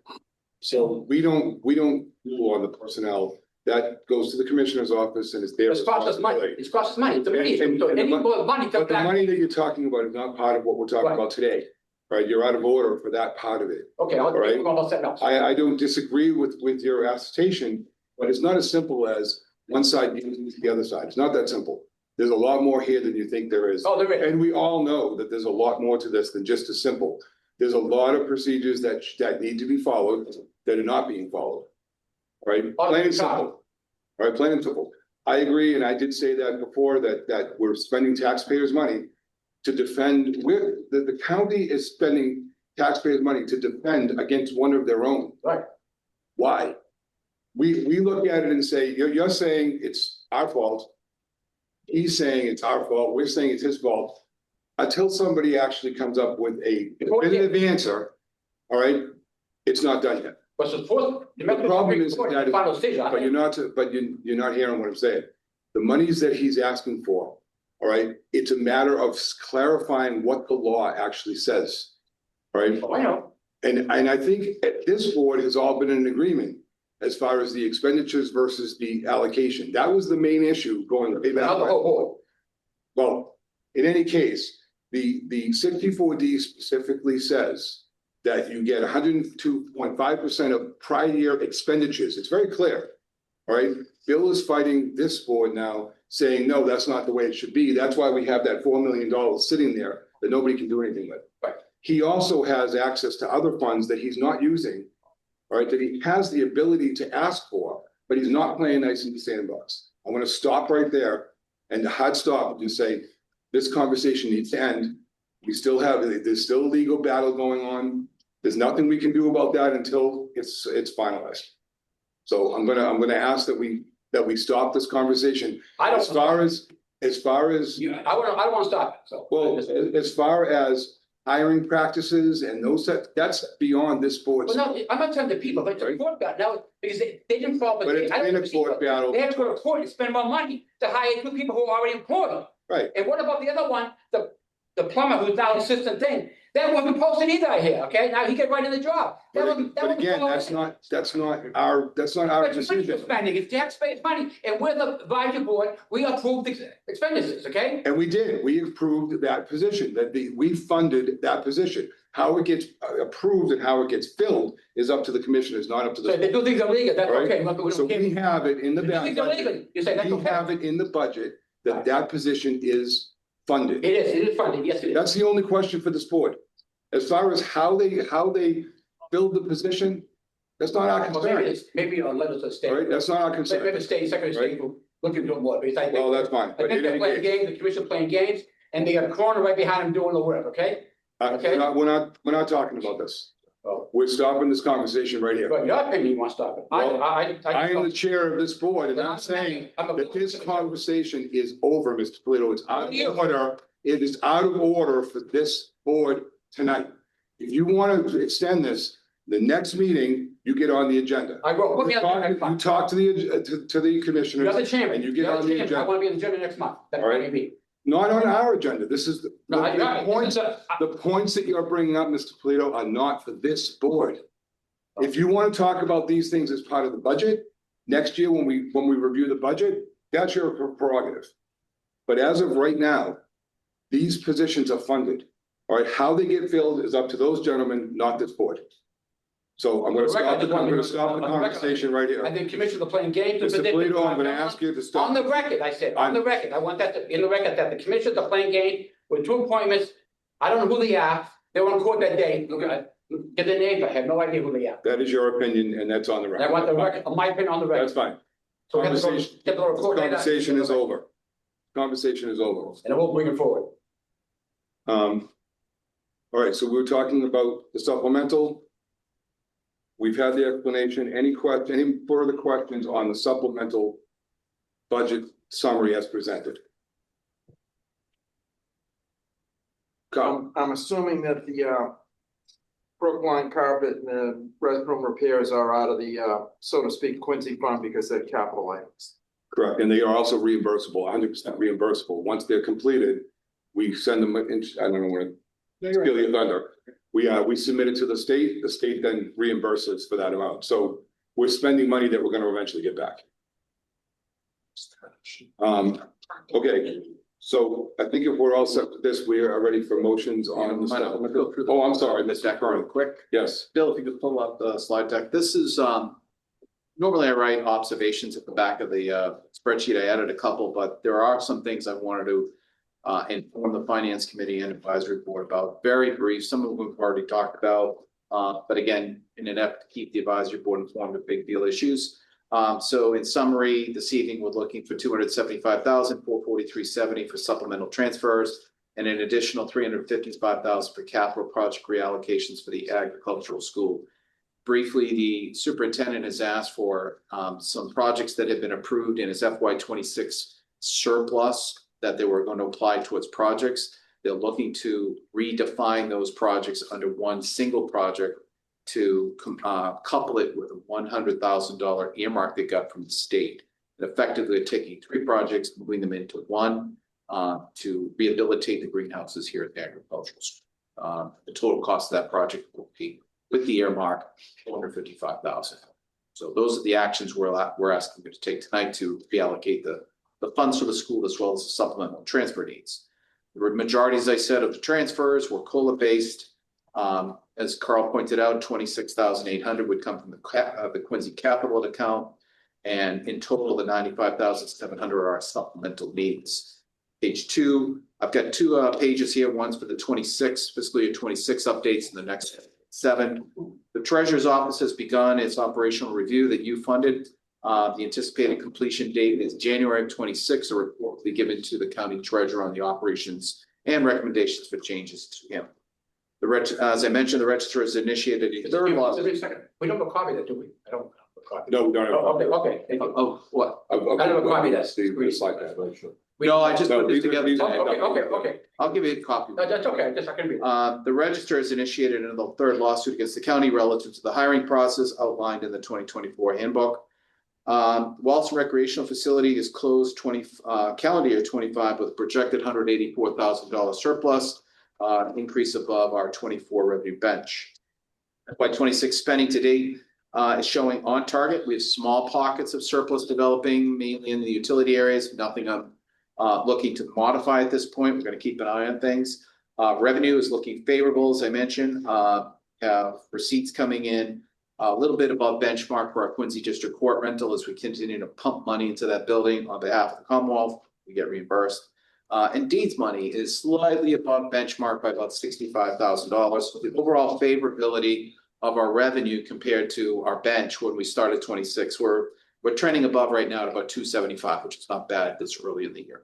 So we don't rule on the personnel. That goes to the commissioner's office and it's their It's cost us money. responsibility. It's cost us money. It's a money issue. And- So and any the more money comes But the back. money that you're talking about is not part of what we're talking Right. about today, right? You're out of order for that part of it. Okay, I'll Right. think about something else. I don't disagree with your assertion, but it's not as simple as one side uses the other side. It's not that simple. There's a lot more here than you think there is. Oh, there is. And we all know that there's a lot more to this than just as simple. There's a lot of procedures that need to be followed that are not being followed. Right? Plain and simple. Right? Plain and simple. I agree, and I did say that before, that we're spending taxpayers' money to defend, the county is spending taxpayers' money to defend against one of their own. Right. Why? We look at it and say, you're saying it's our fault. He's saying it's our fault. We're saying it's his fault. Until somebody actually comes up with a definitive answer, all right, it's not done yet. But suppose The problem is that, final stage. but you're not hearing what I'm saying. The monies that he's asking for, all right, it's a matter of clarifying what the law actually says. All right, Oh, I know. and I think this board has all been in agreement as far as the expenditures versus the allocation. That was the main issue going way back. Not the whole board. Well, in any case, the 64D specifically says that you get 102.5% of prior year expenditures. It's very clear. All right. Bill is fighting this board now, saying, no, that's not the way it should be. That's why we have that $4 million sitting there that nobody can do anything with. Right. He also has access to other funds that he's not using, all right, that he has the ability to ask for, but he's not playing nice in the sandbox. I'm going to stop right there and the hard stop and say, this conversation needs to end. There's still a legal battle going on. There's nothing we can do about that until it's finalized. So I'm gonna ask that we stop this conversation. I don't. As far as I don't want to stop it, so. well, as far as hiring practices and that's beyond this board's. Well, no, I'm not telling the people, but the court got now, because they didn't follow. But it's been a court battle. They had to go to court and spend more money to hire 2 people who are already employed. Right. And what about the other one, the plumber who's now assistant thing? That wasn't posted either, I hear, okay? Now he get right in the job. But again, that's not our But it's money decision. spending, it's taxpayers' money, and we're the advisory board, we approved the expenditures, okay? And we did, we approved that position, we funded that position. How it gets approved and how it gets filled is up to the commissioners, not up to So if they the. do things illegal, that's Right. okay. We don't So care. we have it in the If they do things budget. illegally, you say that's We okay. have it in the budget that position is funded. It is funded, yes, it is. That's the only question for this board. As far as how they filled the position, that's not our Well, maybe concern, it's, maybe a letter to the state. all right? That's not our Maybe concern. the state, secretary of state will look into it more, because I think. Well, that's fine, I but think in they're any playing case, games, the commission playing games, and they got a corner right behind them doing the work, okay? Okay. we're not talking about this. Oh. We're stopping this conversation right here. But your opinion, you want to stop it. Well, I I am the chair of this board, and I'm saying that this conversation is over, Mr. Polito. It's out of order. It is out of order for this board tonight. If you want to extend this, the next meeting, you get on the agenda. I will, put me on the next You month. talk to the commissioners. You're the chairman. And you get You're on the chairman. I agenda. want to be on the agenda next month. That's All what right. I mean. Not on our agenda. This is No, I, the points. The points that you're bringing up, Mr. Polito, are not for this board. If you want to talk about these things as part of the budget, next year when we review the budget, that's your prerogative. But as of right now, these positions are funded. All right, how they get filled is up to those gentlemen, not this board. So I'm gonna stop the conversation right here. I think commissioners are playing games. Mr. Polito, I'm gonna ask you to stop. On the record, I said, on the record, I want that in the record, that the commissioners are playing games with two appointments. I don't know who they are. They were in court that day. Look at, get their names. I have no idea who they are. That is your opinion, and that's on the And record. I want the record, my opinion on the record. That's fine. So we have to go- Conversation, get the report later. conversation is over. Conversation is over. And I will bring it forward. All right, so we were talking about the supplemental. We've had the explanation. Any further questions on the supplemental budget summary as presented? I'm assuming that the Brookline carpet and the restroom repairs are out of the so to speak, Quincy fund because they're capital items. Correct, and they are also reimbursable, 100% reimbursable. Once they're completed, we send them, I don't know when, steal your thunder. We submit it to the state then reimburses for that amount. So we're spending money that we're gonna eventually get back. Okay, so I think if we're all set with this, we are ready for motions on the stuff. Oh, I'm sorry, This Mr. deck real Curran. quick. Yes, Bill, if you could pull up the slide deck. This is, normally I write observations at the back of the spreadsheet. I added a couple, but there are some things I wanted to inform the finance committee and advisory board about. Very brief, some of them we've already talked about. But again, in an effort to keep the advisory board informed of big deal issues. So in summary, this evening, we're looking for $275,443.70 for supplemental transfers and an additional $355,000 for capital project reallocations for the agricultural school. Briefly, the superintendent has asked for some projects that have been approved in his FY26 surplus that they were going to apply towards projects. They're looking to redefine those projects under one single project to couple it with a $100,000 earmark they got from the state. And effectively, they're taking three projects, moving them into one to rehabilitate the greenhouses here at the agricultural school. The total cost of that project will be, with the earmark, $455,000. So those are the actions we're asking you to take tonight to reallocate the funds for the school as well as the supplemental transfer needs. The majority, as I said, of the transfers were COLA based. As Carl pointed out, $26,800 would come from the Quincy capital account. And in total, the $95,700 are our supplemental needs. Page 2, I've got two pages here. One's for the 26 fiscal year 26 updates and the next 7. The treasurer's office has begun its operational review that you funded. The anticipated completion date is January of 26. A report will be given to the county treasurer on the operations and recommendations for changes to him. As I mentioned, the register has initiated a third lawsuit. Wait a second. We don't have a copy of that, do we? I don't have a copy. no, we don't have. Oh, okay. Oh, what? I don't have a copy of that. It's like that. No, I just put this these are- together these are- today. Okay. I'll give you a copy. That's okay. Just I can read it. The register has initiated another third lawsuit against the county relative to the hiring process outlined in the 2024 handbook. Walton Recreational Facility is closed calendar year 25 with a projected $184,000 surplus, increase above our 24 revenue bench. FY26 spending to date is showing on target. We have small pockets of surplus developing, mainly in the utility areas. Nothing I'm looking to modify at this point. We're going to keep an eye on things. Revenue is looking favorable, as I mentioned. Have receipts coming in a little bit above benchmark for our Quincy District Court rental as we continue to pump money into that building on behalf of the Commonwealth. We get reimbursed. And deeds money is slightly above benchmark by about $65,000. The overall favorability of our revenue compared to our bench when we started 26, we're trending above right now at about 275, which is not bad this early in the year.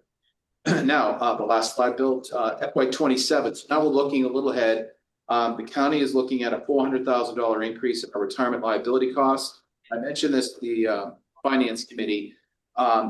Now, the last slide, Bill, FY27. So now we're looking a little ahead. The county is looking at a $400,000 increase in our retirement liability costs. I mentioned this to the finance committee.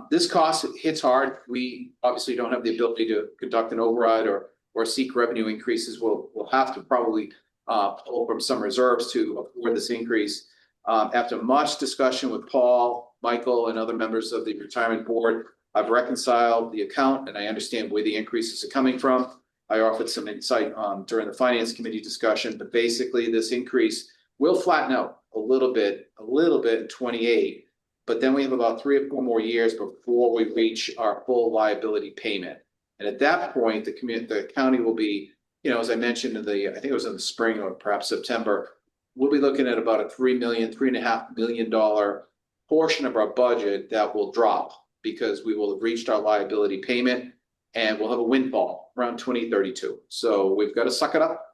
This cost hits hard. We obviously don't have the ability to conduct an override or seek revenue increases. We'll have to probably pull from some reserves to afford this increase. After much discussion with Paul, Michael, and other members of the retirement board, I've reconciled the account and I understand where the increases are coming from. I offered some insight during the finance committee discussion, but basically this increase will flatten out a little bit in 28. But then we have about 3 or 4 more years before we reach our full liability payment. And at that point, the county will be you know, as I mentioned in the, I think it was in the spring or perhaps September, we'll be looking at about a $3.5 million portion of our budget that will drop because we will have reached our liability payment and we'll have a windfall around 2032. So we've got to suck it up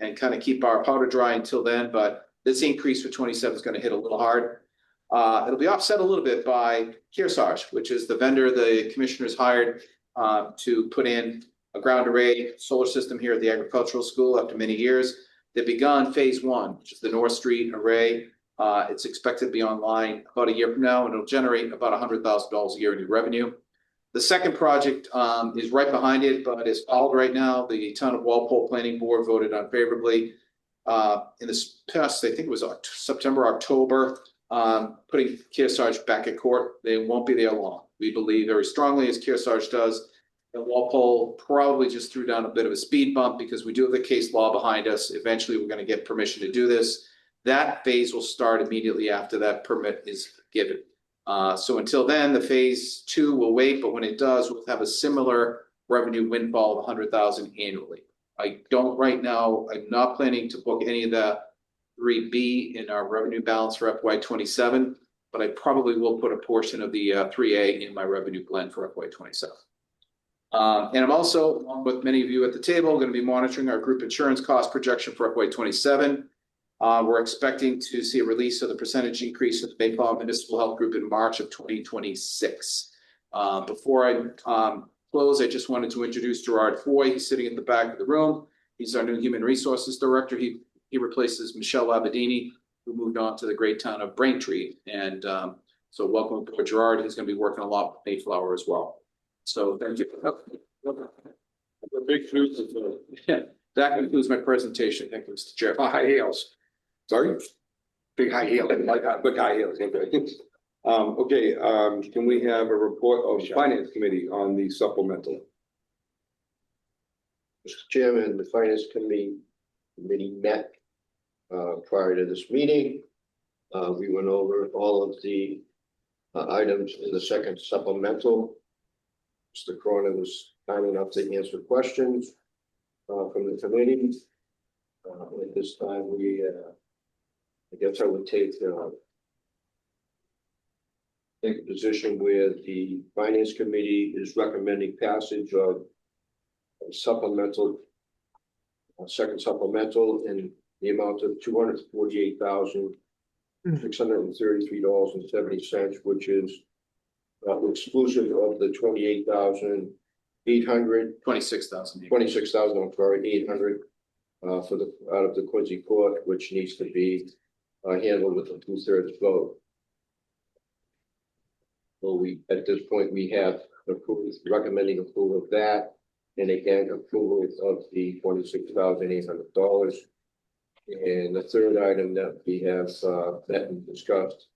and kind of keep our powder dry until then. But this increase for 27 is going to hit a little hard. It'll be offset a little bit by Kearsarge, which is the vendor the commissioners hired to put in a ground array solar system here at the agricultural school after many years. They've begun phase one, which is the North Street array. It's expected to be online about a year from now, and it'll generate about $100,000 a year in new revenue. The second project is right behind it, but is stalled right now. The town of Walpole Planning Board voted unfavorably in this past, I think it was September, October, putting Kearsarge back at court. They won't be there long. We believe very strongly, as Kearsarge does, that Walpole probably just threw down a bit of a speed bump because we do have the case law behind us. Eventually, we're going to get permission to do this. That phase will start immediately after that permit is given. So until then, the phase two will wait, but when it does, we'll have a similar revenue windfall of $100,000 annually. I don't right now, I'm not planning to book any of the 3B in our revenue balance for FY27, but I probably will put a portion of the 3A in my revenue blend for FY27. And I'm also, along with many of you at the table, going to be monitoring our group insurance cost projection for FY27. We're expecting to see a release of the percentage increase of the Mayflower Municipal Health Group in March of 2026. Before I close, I just wanted to introduce Gerard Foy. He's sitting in the back of the room. He's our new Human Resources Director. He replaces Michelle Labadini, who moved on to the great town of Braintree. And so welcome aboard, Gerard. He's going to be working a lot with Mayflower as well. So thank you. Big news. Yeah, that concludes my presentation. Thank you, Mr. Chair. High heels. Sorry? Big high heel. Like big high heels. Okay, can we have a report of the Finance Committee on the supplemental? Mr. Chairman, the Finance Committee met prior to this meeting. We went over all of the items in the second supplemental. Mr. Cronin was kind enough to answer questions from the committee. At this time, I guess I would take a position where the Finance Committee is recommending passage of supplemental, second supplemental in the amount of $248,633.70, which is exclusive of the 26,000, I'm sorry, 800 for the out of the Quincy court, which needs to be handled with a 2/3 vote. So at this point, we have recommending approval of that, and again, approval of the $26,800. And the third item that we have met and discussed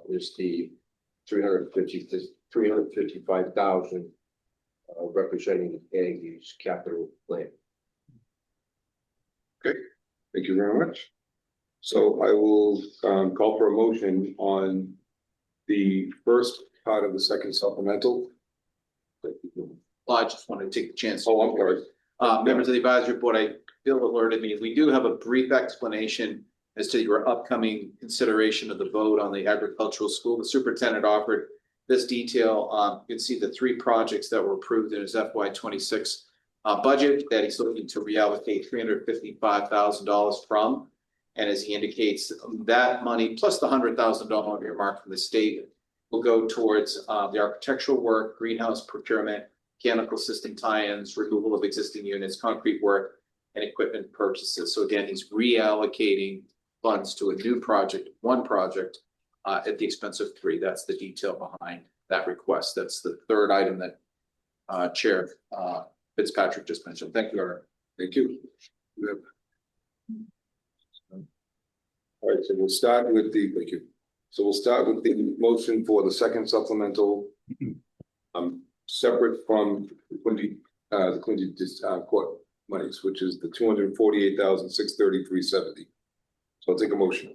is the $355,000 representing the Aggies capital plan. Okay, thank you very much. So I will call for a motion on the first part of the second supplemental. Well, I just wanted to take the chance. Oh, I'm sorry. Members of the advisory board, Bill alerted me. We do have a brief explanation as to your upcoming consideration of the vote on the agricultural school. The superintendent offered this detail. You can see the 3 projects that were approved in his FY26 budget that he's looking to reallocate $355,000 from. And as he indicates, that money plus the $100,000 earmark from the state will go towards the architectural work, greenhouse procurement, mechanical system tie-ins, removal of existing units, concrete work, and equipment purchases. So again, he's reallocating funds to a new project, one project, at the expense of 3. That's the detail behind that request. That's the third item that Chair Fitzpatrick just mentioned. Thank you, Aaron. Thank you. All right, so we'll start with the, thank you. So we'll start with the motion for the second supplemental, separate from the Quincy court monies, which is the $248,633.70. So I'll take a motion.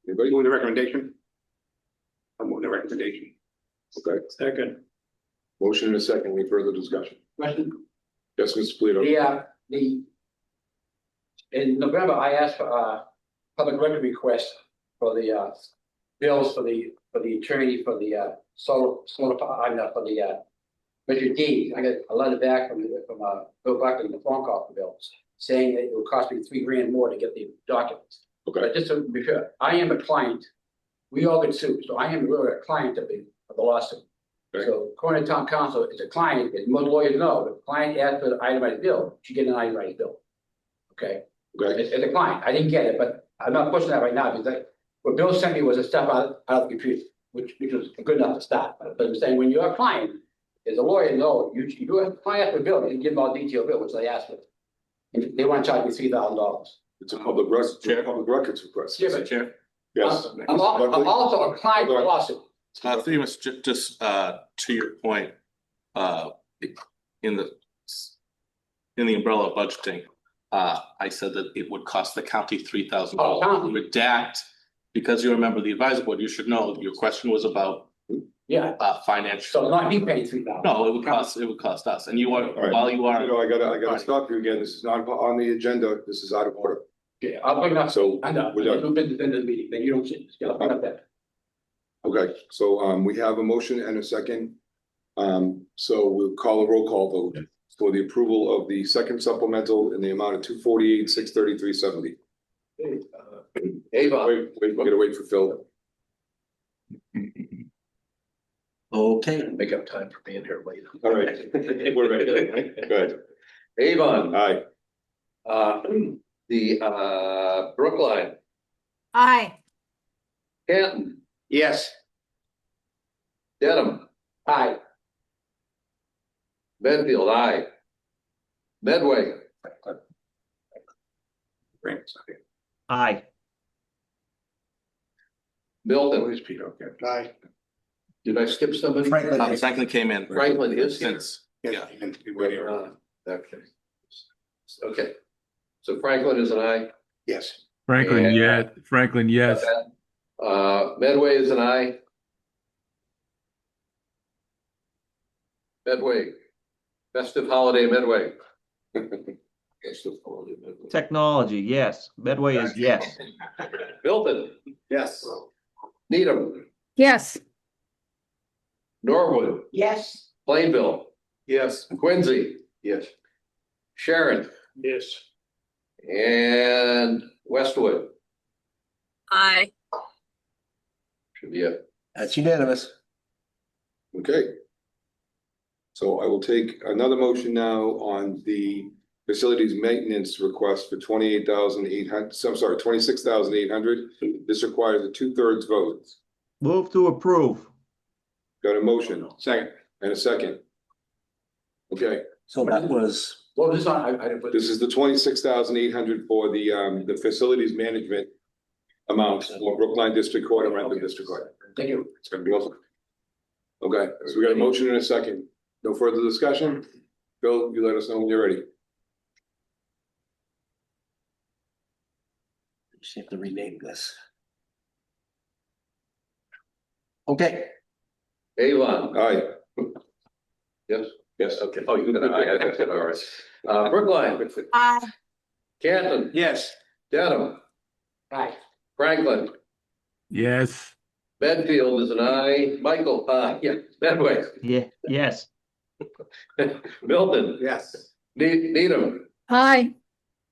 Anybody? Move the recommendation. I'm moving the recommendation. Okay, Second. motion and a second, any further discussion? Question, Yes, Mr. Polito. in November, I asked for public record request for the bills for the attorney for the for the Richard D. I got a letter back from Bill Buckley, the phone call for bills, saying that it would cost me $3,000 more to get the documents. Okay, But just to be sure, I am a client. We all get sued, so I am really a client of the lawsuit. Okay. So according to town council, it's a client, as most lawyers know, the client asked for the itemized bill, you get an itemized bill. Okay, okay, it's a client, I didn't get it, but I'm not pushing that right now, because what Bill sent me was a step out of the computer, which was good enough to start. But I'm saying, when you're a client, as a lawyer, no, you have a client for a bill, you give them all detailed bill, which they asked for. And they want to charge me $3,000. it's a public public records request. Yeah, but Chair, Yes. I'm also a client for a lawsuit. Themis, just to your point, in the umbrella of budgeting, I said that it would cost the county $3,000 Oh, redact, because you're a member of the advisory board, you should know, your question was about Yeah, financial. so not me paying $3,000. No, it would cost us, and you are, All right. while you are. I gotta stop you again, this is not on the agenda, this is out of order. Yeah, I'll bring it up. So, I know, we're done. you've been to the end of the meeting, then you don't sit, I'll bring up that. Okay, so we have a motion and a second. So we'll call a roll call vote for the approval of the second supplemental in the amount of $248,633.70. Avon, Wait, we gotta wait for Phil. Okay, make up time for being here later. All right, we're ready. Go ahead. Avon, Aye. the Brookline, Aye. Canton, Yes. Dedham, Aye. Medfield, aye. Medway, Aye. Milton, Peter, okay. Aye. did I skip somebody? Franklin, Franklin came in. Franklin is here. Since, yeah. Okay. Okay, so Franklin is an aye. Yes. Franklin, yes. Franklin, yes. Medway is an aye. Medway, festive holiday Medway. Festive holiday Medway. Technology, yes. Medway is yes. Milton, Yes. Needham, Yes. Norwood, Yes. Plainville, Yes. Quincy, yes. Sharon, Yes. and Westwood, Aye. should be it. that's unanimous. Okay. So I will take another motion now on the facilities maintenance request for $26,800. This requires a 2/3 vote. Move to approve. Got a motion Second. and a second. Okay, So that was, Well, this on, I didn't put. this is the 26,800 for the facilities management amount for Brookline District Court and Rentham District Court. Thank you. It's gonna be awesome. Okay, so we got a motion and a second. No further discussion? Bill, you let us know when you're ready. just have to rename this. Okay, Avon, Aye. yes, Yes. okay, oh, you're gonna, I said, all right. Brookline, Aye. Canton, Yes. Dedham, Aye. Franklin, Yes. Medfield is an aye. Michael, yeah, Medway, Yeah, yes. Milton, Yes. Needham, Aye.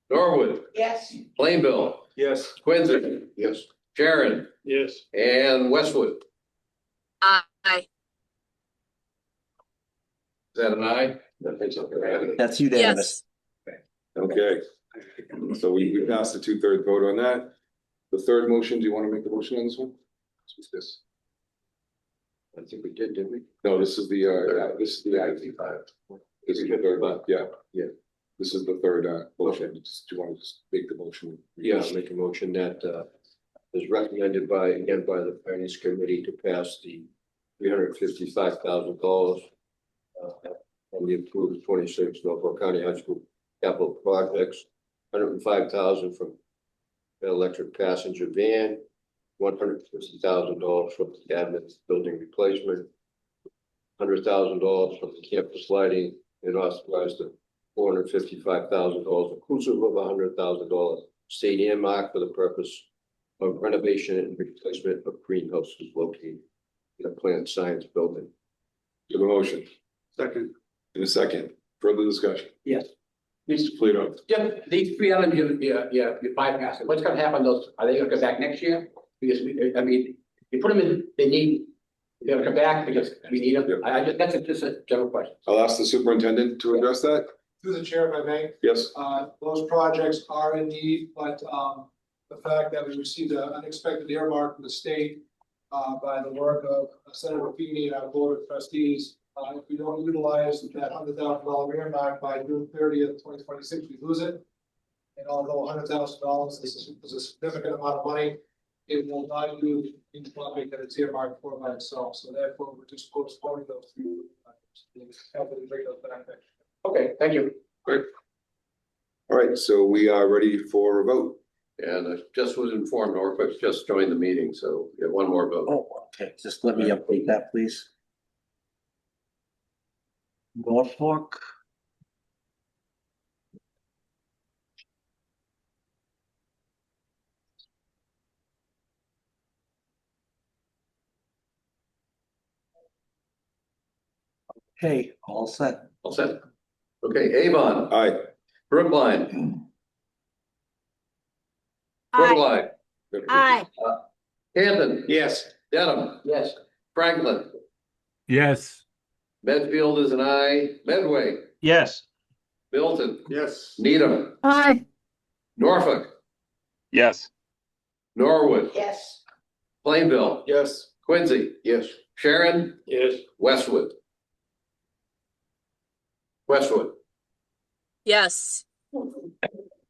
Norwood, Yes. Plainville, Yes. Quincy, Yes. Sharon, Yes. and Westwood. Aye. Is that an aye? That's okay. that's unanimous. Yes. Okay. So we passed the 2/3 vote on that. The third motion, do you want to make the motion on this one? What's this? I think we did, didn't we? No, this is the this is the This is the third one, yeah. Yeah. This is the third motion. Do you want to just make the motion? Yeah, I'll make a motion that is recommended by, again, by the finance committee to pass the $355,000 on the approved 26 Norfolk County High School capital projects, $105,000 from the electric passenger van, $150,000 from the cabinet building replacement, $100,000 from the campus lighting and authorized the $455,000 inclusive of $100,000 state earmark for the purpose of renovation and replacement of greenhouses located in the plant science building. You have a motion Second. in a second. Further discussion. Yes. Mr. Polito. Just these three items you bypassed, what's gonna happen, those, are they gonna come back next year? Because I mean, you put them in, they're gonna come back because we need them, Yeah. I just, that's just a general question. I'll ask the superintendent to address that. Through the chair, if I may, Yes. those projects are in need, but the fact that we received an unexpected earmark from the state by the work of Senator Feeney and our board of trustees. If we don't utilize that $100,000 earmark by June 30th, 2026, we lose it. And although $100,000 is a significant amount of money, it will not use in the public that it's earmarked for by itself. So therefore, we're just postponing those two items. Helping bring those back next year. Okay, thank you. Great. All right, so we are ready for a vote. And I just was informed, Norfolk just joined the meeting, so we have one more vote. Oh, okay, just let me update that, please. Norfolk. Okay, all set. All set. Okay, Avon, Aye. Brookline, Aye. Brookline, Aye. Camden, Yes. Dedham, Yes. Franklin, yes, Medfield is an aye, Medway, yes, Milton, Yes. Needham, Aye. Norfolk, Yes. Norwood, Yes. Plainville, Yes. Quincy. Yes. Sharon, Yes. Westwood. Westwood. Yes.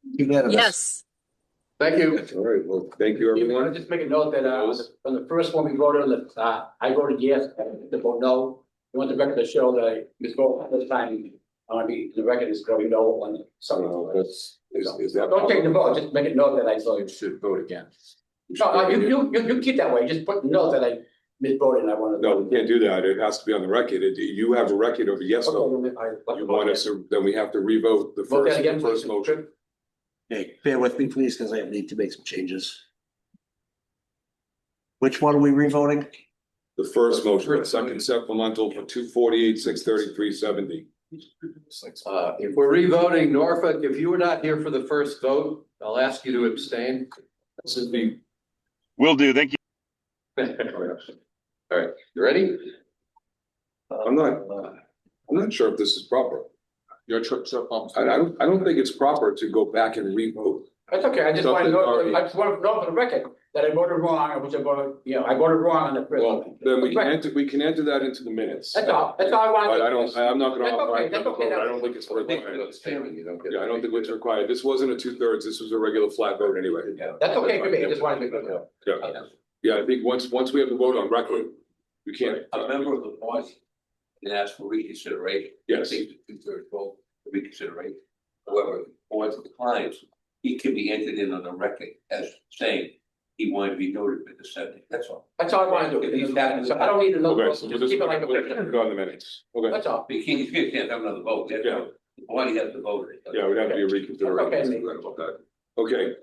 Unanimous. Yes. Thank you. All right, well, thank you, everyone. Just make a note that on the first one we voted on, I voted yes, the vote no. We want the record to show that I misvoted this time. I want to be, the record is going no on something. Is that? Don't take the vote, just make a note that I So voted. you should vote again. No, you keep that way, just put note that I misvoted and I want to. No, we can't do that. It has to be on the record. You have a record of a yes vote. You want us to, then we have to revote the Vote that first, again, the first please. motion. Okay, bear with me, please, because I need to make some changes. Which one are we revoting? The first motion, the second supplemental for 248, 633, 70. If we're revoting Norfolk, if you were not here for the first vote, I'll ask you to abstain. This is the. Will do, thank you. All right, you ready? I'm not sure if this is proper. Your trip, I don't think it's proper to go back and revote. That's okay, I just want to know, I just want to know for the record that I voted wrong, which I voted, I voted wrong on the first Well, one. then we can enter that into the minutes. That's all I But wanted. I'm not gonna. That's okay, that's okay. I don't think it's required. Abstaining, you don't get. Yeah, I don't think it's required. This wasn't a 2/3. This was a regular flat vote anyway. That's okay for me, I just wanted to make it. Yeah, yeah, I think once we have the vote on record, we can't. A member of the board can ask for reconsideration. Yes. Take the 2/3 vote for reconsideration. However, the board declines, he can be entered in on the record as saying he wanted to be noted for dissenting, that's all. That's all I wanted to do. So I don't need another Okay, vote, so just we'll keep it like put it a. on the minutes. Okay, That's all. He can't have another vote, that's Yeah. all. The body has to vote. yeah, it would have to be a reconsideration. Okay. Right about that. Okay,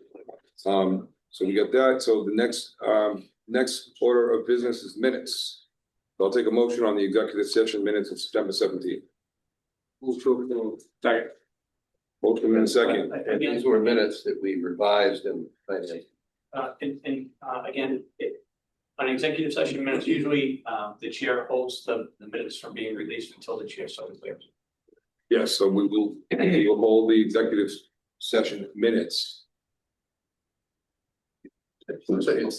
so we got that. So the next order of business is minutes. I'll take a motion on the executive session minutes of September 17th. Move to approve. Second. Motion in a second. And these were minutes that we revised and. Again, on executive session minutes, usually, the chair holds the minutes from being released until the chair so declares. Yes, so we will hold the executive session minutes. It's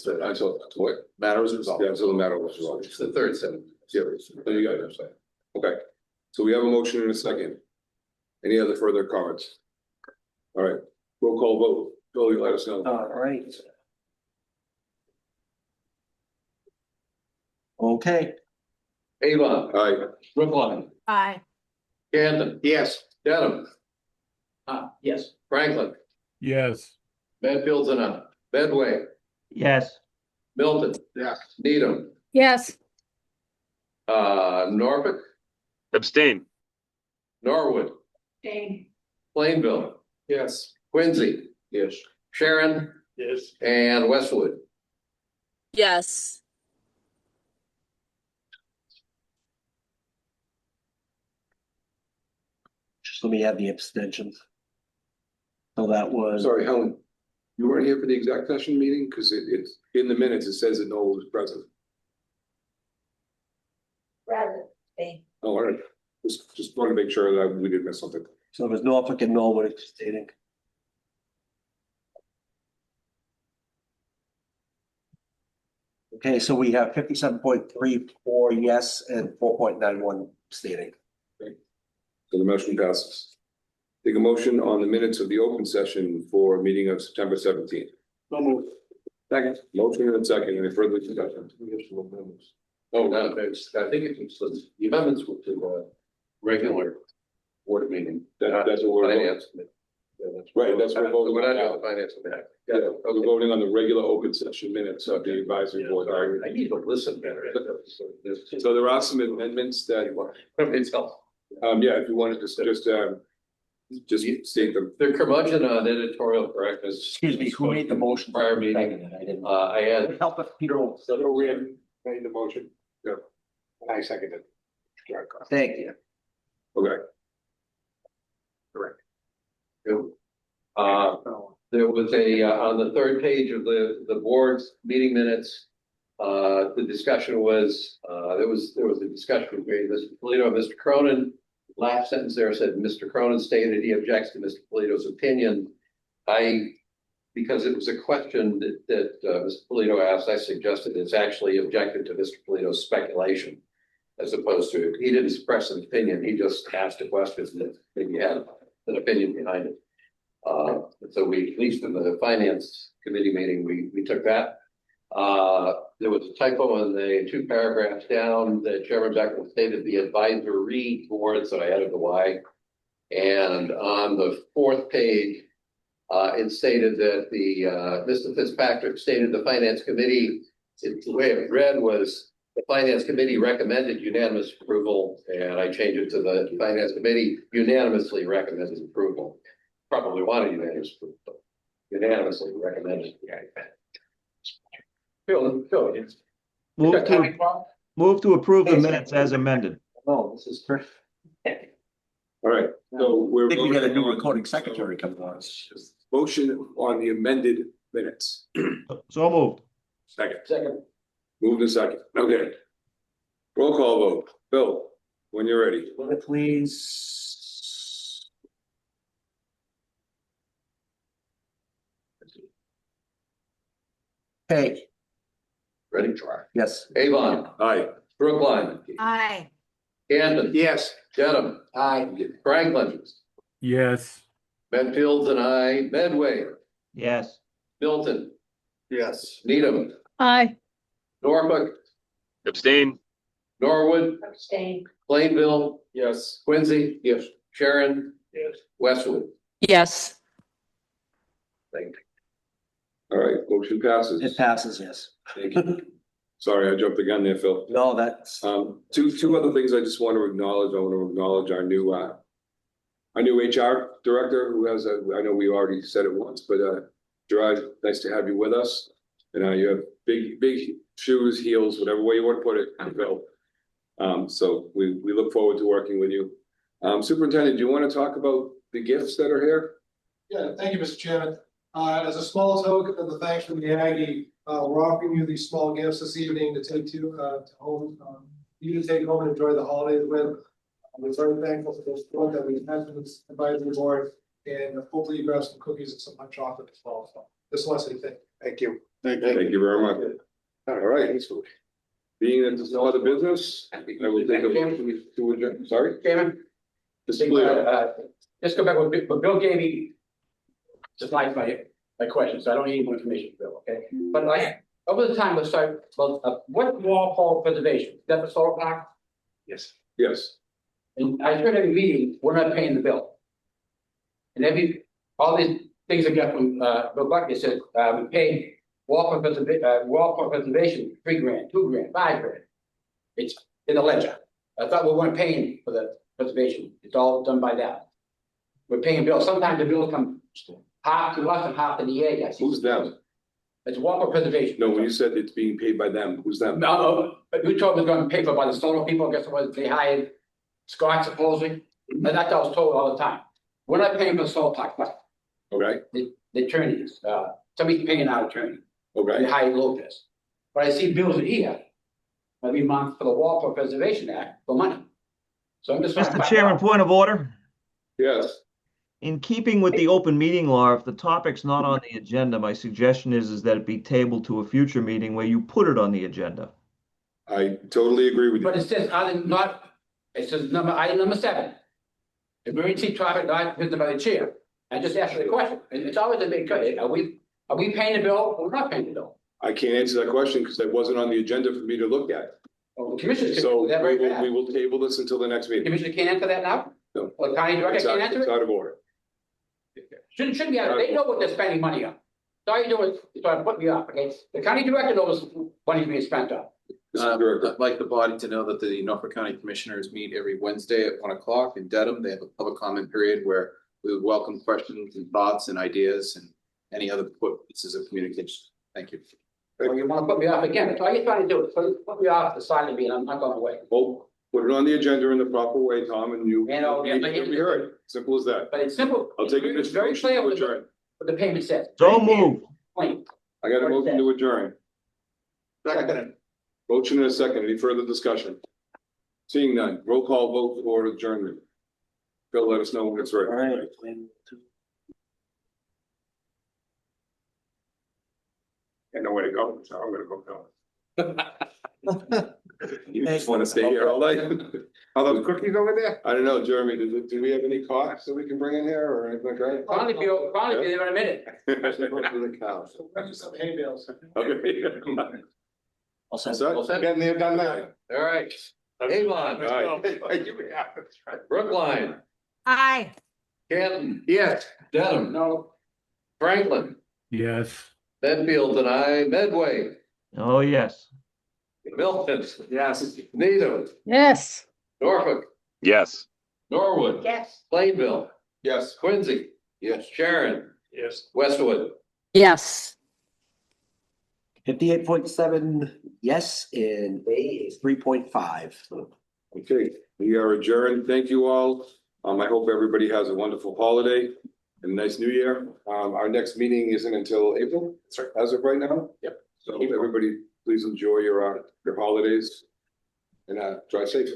the, Until what? matter was resolved. Yeah, until the matter was resolved. It's the third set. Yeah, so you got it. Okay, so we have a motion in a second. Any other further comments? All right, roll call vote. Bill, you let us know. All right. Okay, Avon, Aye. Brookline, Aye. Camden, Yes. Dedham, Yes. Franklin, yes, Medfield's and Medway, yes, Milton. Yes. Needham, Yes. Norfolk, Abstain. Norwood, Plainville, Yes. Quincy. Yes. Sharon Yes. and Westwood. yes, Just let me add the abstentions. So that was, Sorry, Helen, you weren't here for the exec session meeting, because it's in the minutes, it says that Noel was present. Oh, all right, just want to make sure that we didn't miss something. so it was Norfolk and Norwood abstaining. Okay, so we have 57.34 yes and 4.91 abstaining. So the motion passes. Take a motion on the minutes of the open session for meeting of September 17th. No move. Second. Motion and second, any further discussion? We have some amendments. Oh, no, I think it's the amendments to the regular board meeting. That's what we're voting. Finance. Yeah, that's Right, that's what we're voting We're not on doing the finance committee. Yeah, we're voting on the regular open session minutes of the advisory board. I need to listen better. So there are some amendments that, It's helpful. yeah, if you wanted to just state them. The curmudgeon on editorial correctness. Excuse me, who made the motion? Prior meeting, I didn't. I had. Help if Peter. Made the motion. Yeah. I seconded. Thank you. Okay. There was on the third page of the board's meeting minutes, the discussion was, there was a discussion between Mr. Polito and Mr. Cronin. Last sentence there said, Mr. Cronin stated he objects to Mr. Polito's opinion. Because it was a question that Mr. Polito asked, I suggested it's actually objected to Mr. Polito's speculation. As opposed to, he didn't express an opinion, he just asked a question that maybe had an opinion behind it. So we, at least in the finance committee meeting, we took that. There was a typo in the 2 paragraphs down. The Chairman Beckman stated the advisory board, so I added the Y. And on the 4th page, it stated that Mr. Fitzpatrick stated the finance committee, the way it read was the finance committee recommended unanimous approval, and I changed it to the finance committee unanimously recommended approval. Probably wanted unanimous approval, but unanimously recommended. Phil, Move to approve the minutes as amended. Oh, this is perfect. All right, so we're. I think we got a voting new on- recording secretary coming on. Motion on the amended minutes. So moved. Second. Moved and second. Okay. Roll call vote. Bill, when you're ready. Please. Hey, Ready, try. yes. Avon, Aye. Brookline, aye, Camden. Yes. Dedham. Aye. Franklin, Yes. Medfield and I, Medway, Yes. Milton, Yes. Needham, aye, Norfolk, Abstain. Norwood, abstain, Plainville, Yes. Quincy. Yes. Sharon. Yes. Westwood. yes, Thank you. All right, motion passes. It passes, yes. Thank you. Sorry, I jumped the gun there, Phil. No, that's, Two other things I just want to acknowledge. I want to acknowledge our new HR director who has I know we already said it once, but Gerard, nice to have you with us. And you have big shoes, heels, whatever way you want to put it, Phil. So we look forward to working with you. Superintendent, do you want to talk about the gifts that are here? Yeah, thank you, Mr. Chairman. As a small token of the thanks from the Aggie, we're offering you these small gifts this evening to take to home. You to take home and enjoy the holidays with. We're very thankful for the support that we've had from this advisory board, and hopefully you grab some cookies and some hot chocolate as well. So just want to say thank you. Thank you. Thank you very much. All right. Being that there's no other business, I will take a motion to adjourn. Sorry? Chairman, Just clear. just go back with Bill gave me supplied my questions, so I don't need more information, Bill, okay? But over the time, let's start, well, what Walpole preservation, is that the solar park? Yes. Yes. And I heard every meeting, we're not paying the bill. And all these things I got from, Bill Buckley said, we paid Walpole preservation, $3,000, $2,000, $5,000. It's in the ledger. I thought we weren't paying for the preservation. It's all done by that. We're paying bills. Sometimes the bills come half to us and half to the EA. I see. Who's them? It's Walker Preservation. No, when you said it's being paid by them, who's them? No, but we told it was gonna be paid for by the solar people. I guess it was, they hired Scott supposedly. And that's what I was told all the time. We're not paying for the solar park, but Okay, the attorneys, somebody's paying our attorney. They okay. hired Lopez. But I see bills here every month for the Walpole Preservation Act for money. So I'm just trying to Mr. find Chairman, out. point of order. Yes, In keeping with the open meeting law, if the topic's not on the agenda, my suggestion is that it be tabled to a future meeting where you put it on the agenda. I totally agree with you. But it says, it says item number 7. Emergency topic not written by the chair. I just asked you the question, and it's always a big cut. Are we paying the bill or we're not paying the bill? I can't answer that question because that wasn't on the agenda for me to look at. Well, the commissioners can So do that we right will, now. we will table this until the next The meeting. commissioner can't answer that now? No. Or the county director It's can't out, answer it's it? out of order. Shouldn't be out, they know what they're spending money on. So all you do is try to put me off, okay? The county director knows what he's being spent on. Mr. Director. I'd like the body to know that the Norfolk County Commissioners meet every Wednesday at 1 o'clock in Dedham. They have a public comment period where we would welcome questions and thoughts and ideas and any other pieces of communication. Thank you. Or you wanna put me off again, that's all you're trying to do, is put me off the side of me and I'm not going away. Well, put it on the agenda in the proper way, Tom, and you. And I'll get my- You'll be heard. Simple as that. But it's simple. I'll take It's it. very clear what the payment says. So moved. Plain. I got a motion to adjourn. Second. Motion and a second. Any further discussion? Seeing none. Roll call vote for adjournment. Phil, let us know when it's ready. All right. I know where to go, so I'm gonna go. You just wanna stay here all night? Are those cookies over there? I don't know, Jeremy, do we have any costs that we can bring in here or anything like that? Probably be there in a minute. For the cows. Some hay bales. Okay. I'll send. So, getting there, done that. All right. Avon. All right. Brookline. Aye. Canton. Yes. Dedham. No. Franklin. Yes. Medfield and I, Medway. Oh, yes. Milton. Yes. Needham. Yes. Norfolk. Yes. Norwood. Yes. Plainville. Yes. Quincy. Yes. Sharon. Yes. Westwood. Yes. 58.7 yes, and A is 3.5. Okay, we are adjourned. Thank you all. I hope everybody has a wonderful holiday and a nice new year. Our next meeting isn't until April, as of right now. Yep. So everybody, please enjoy your holidays and drive safe.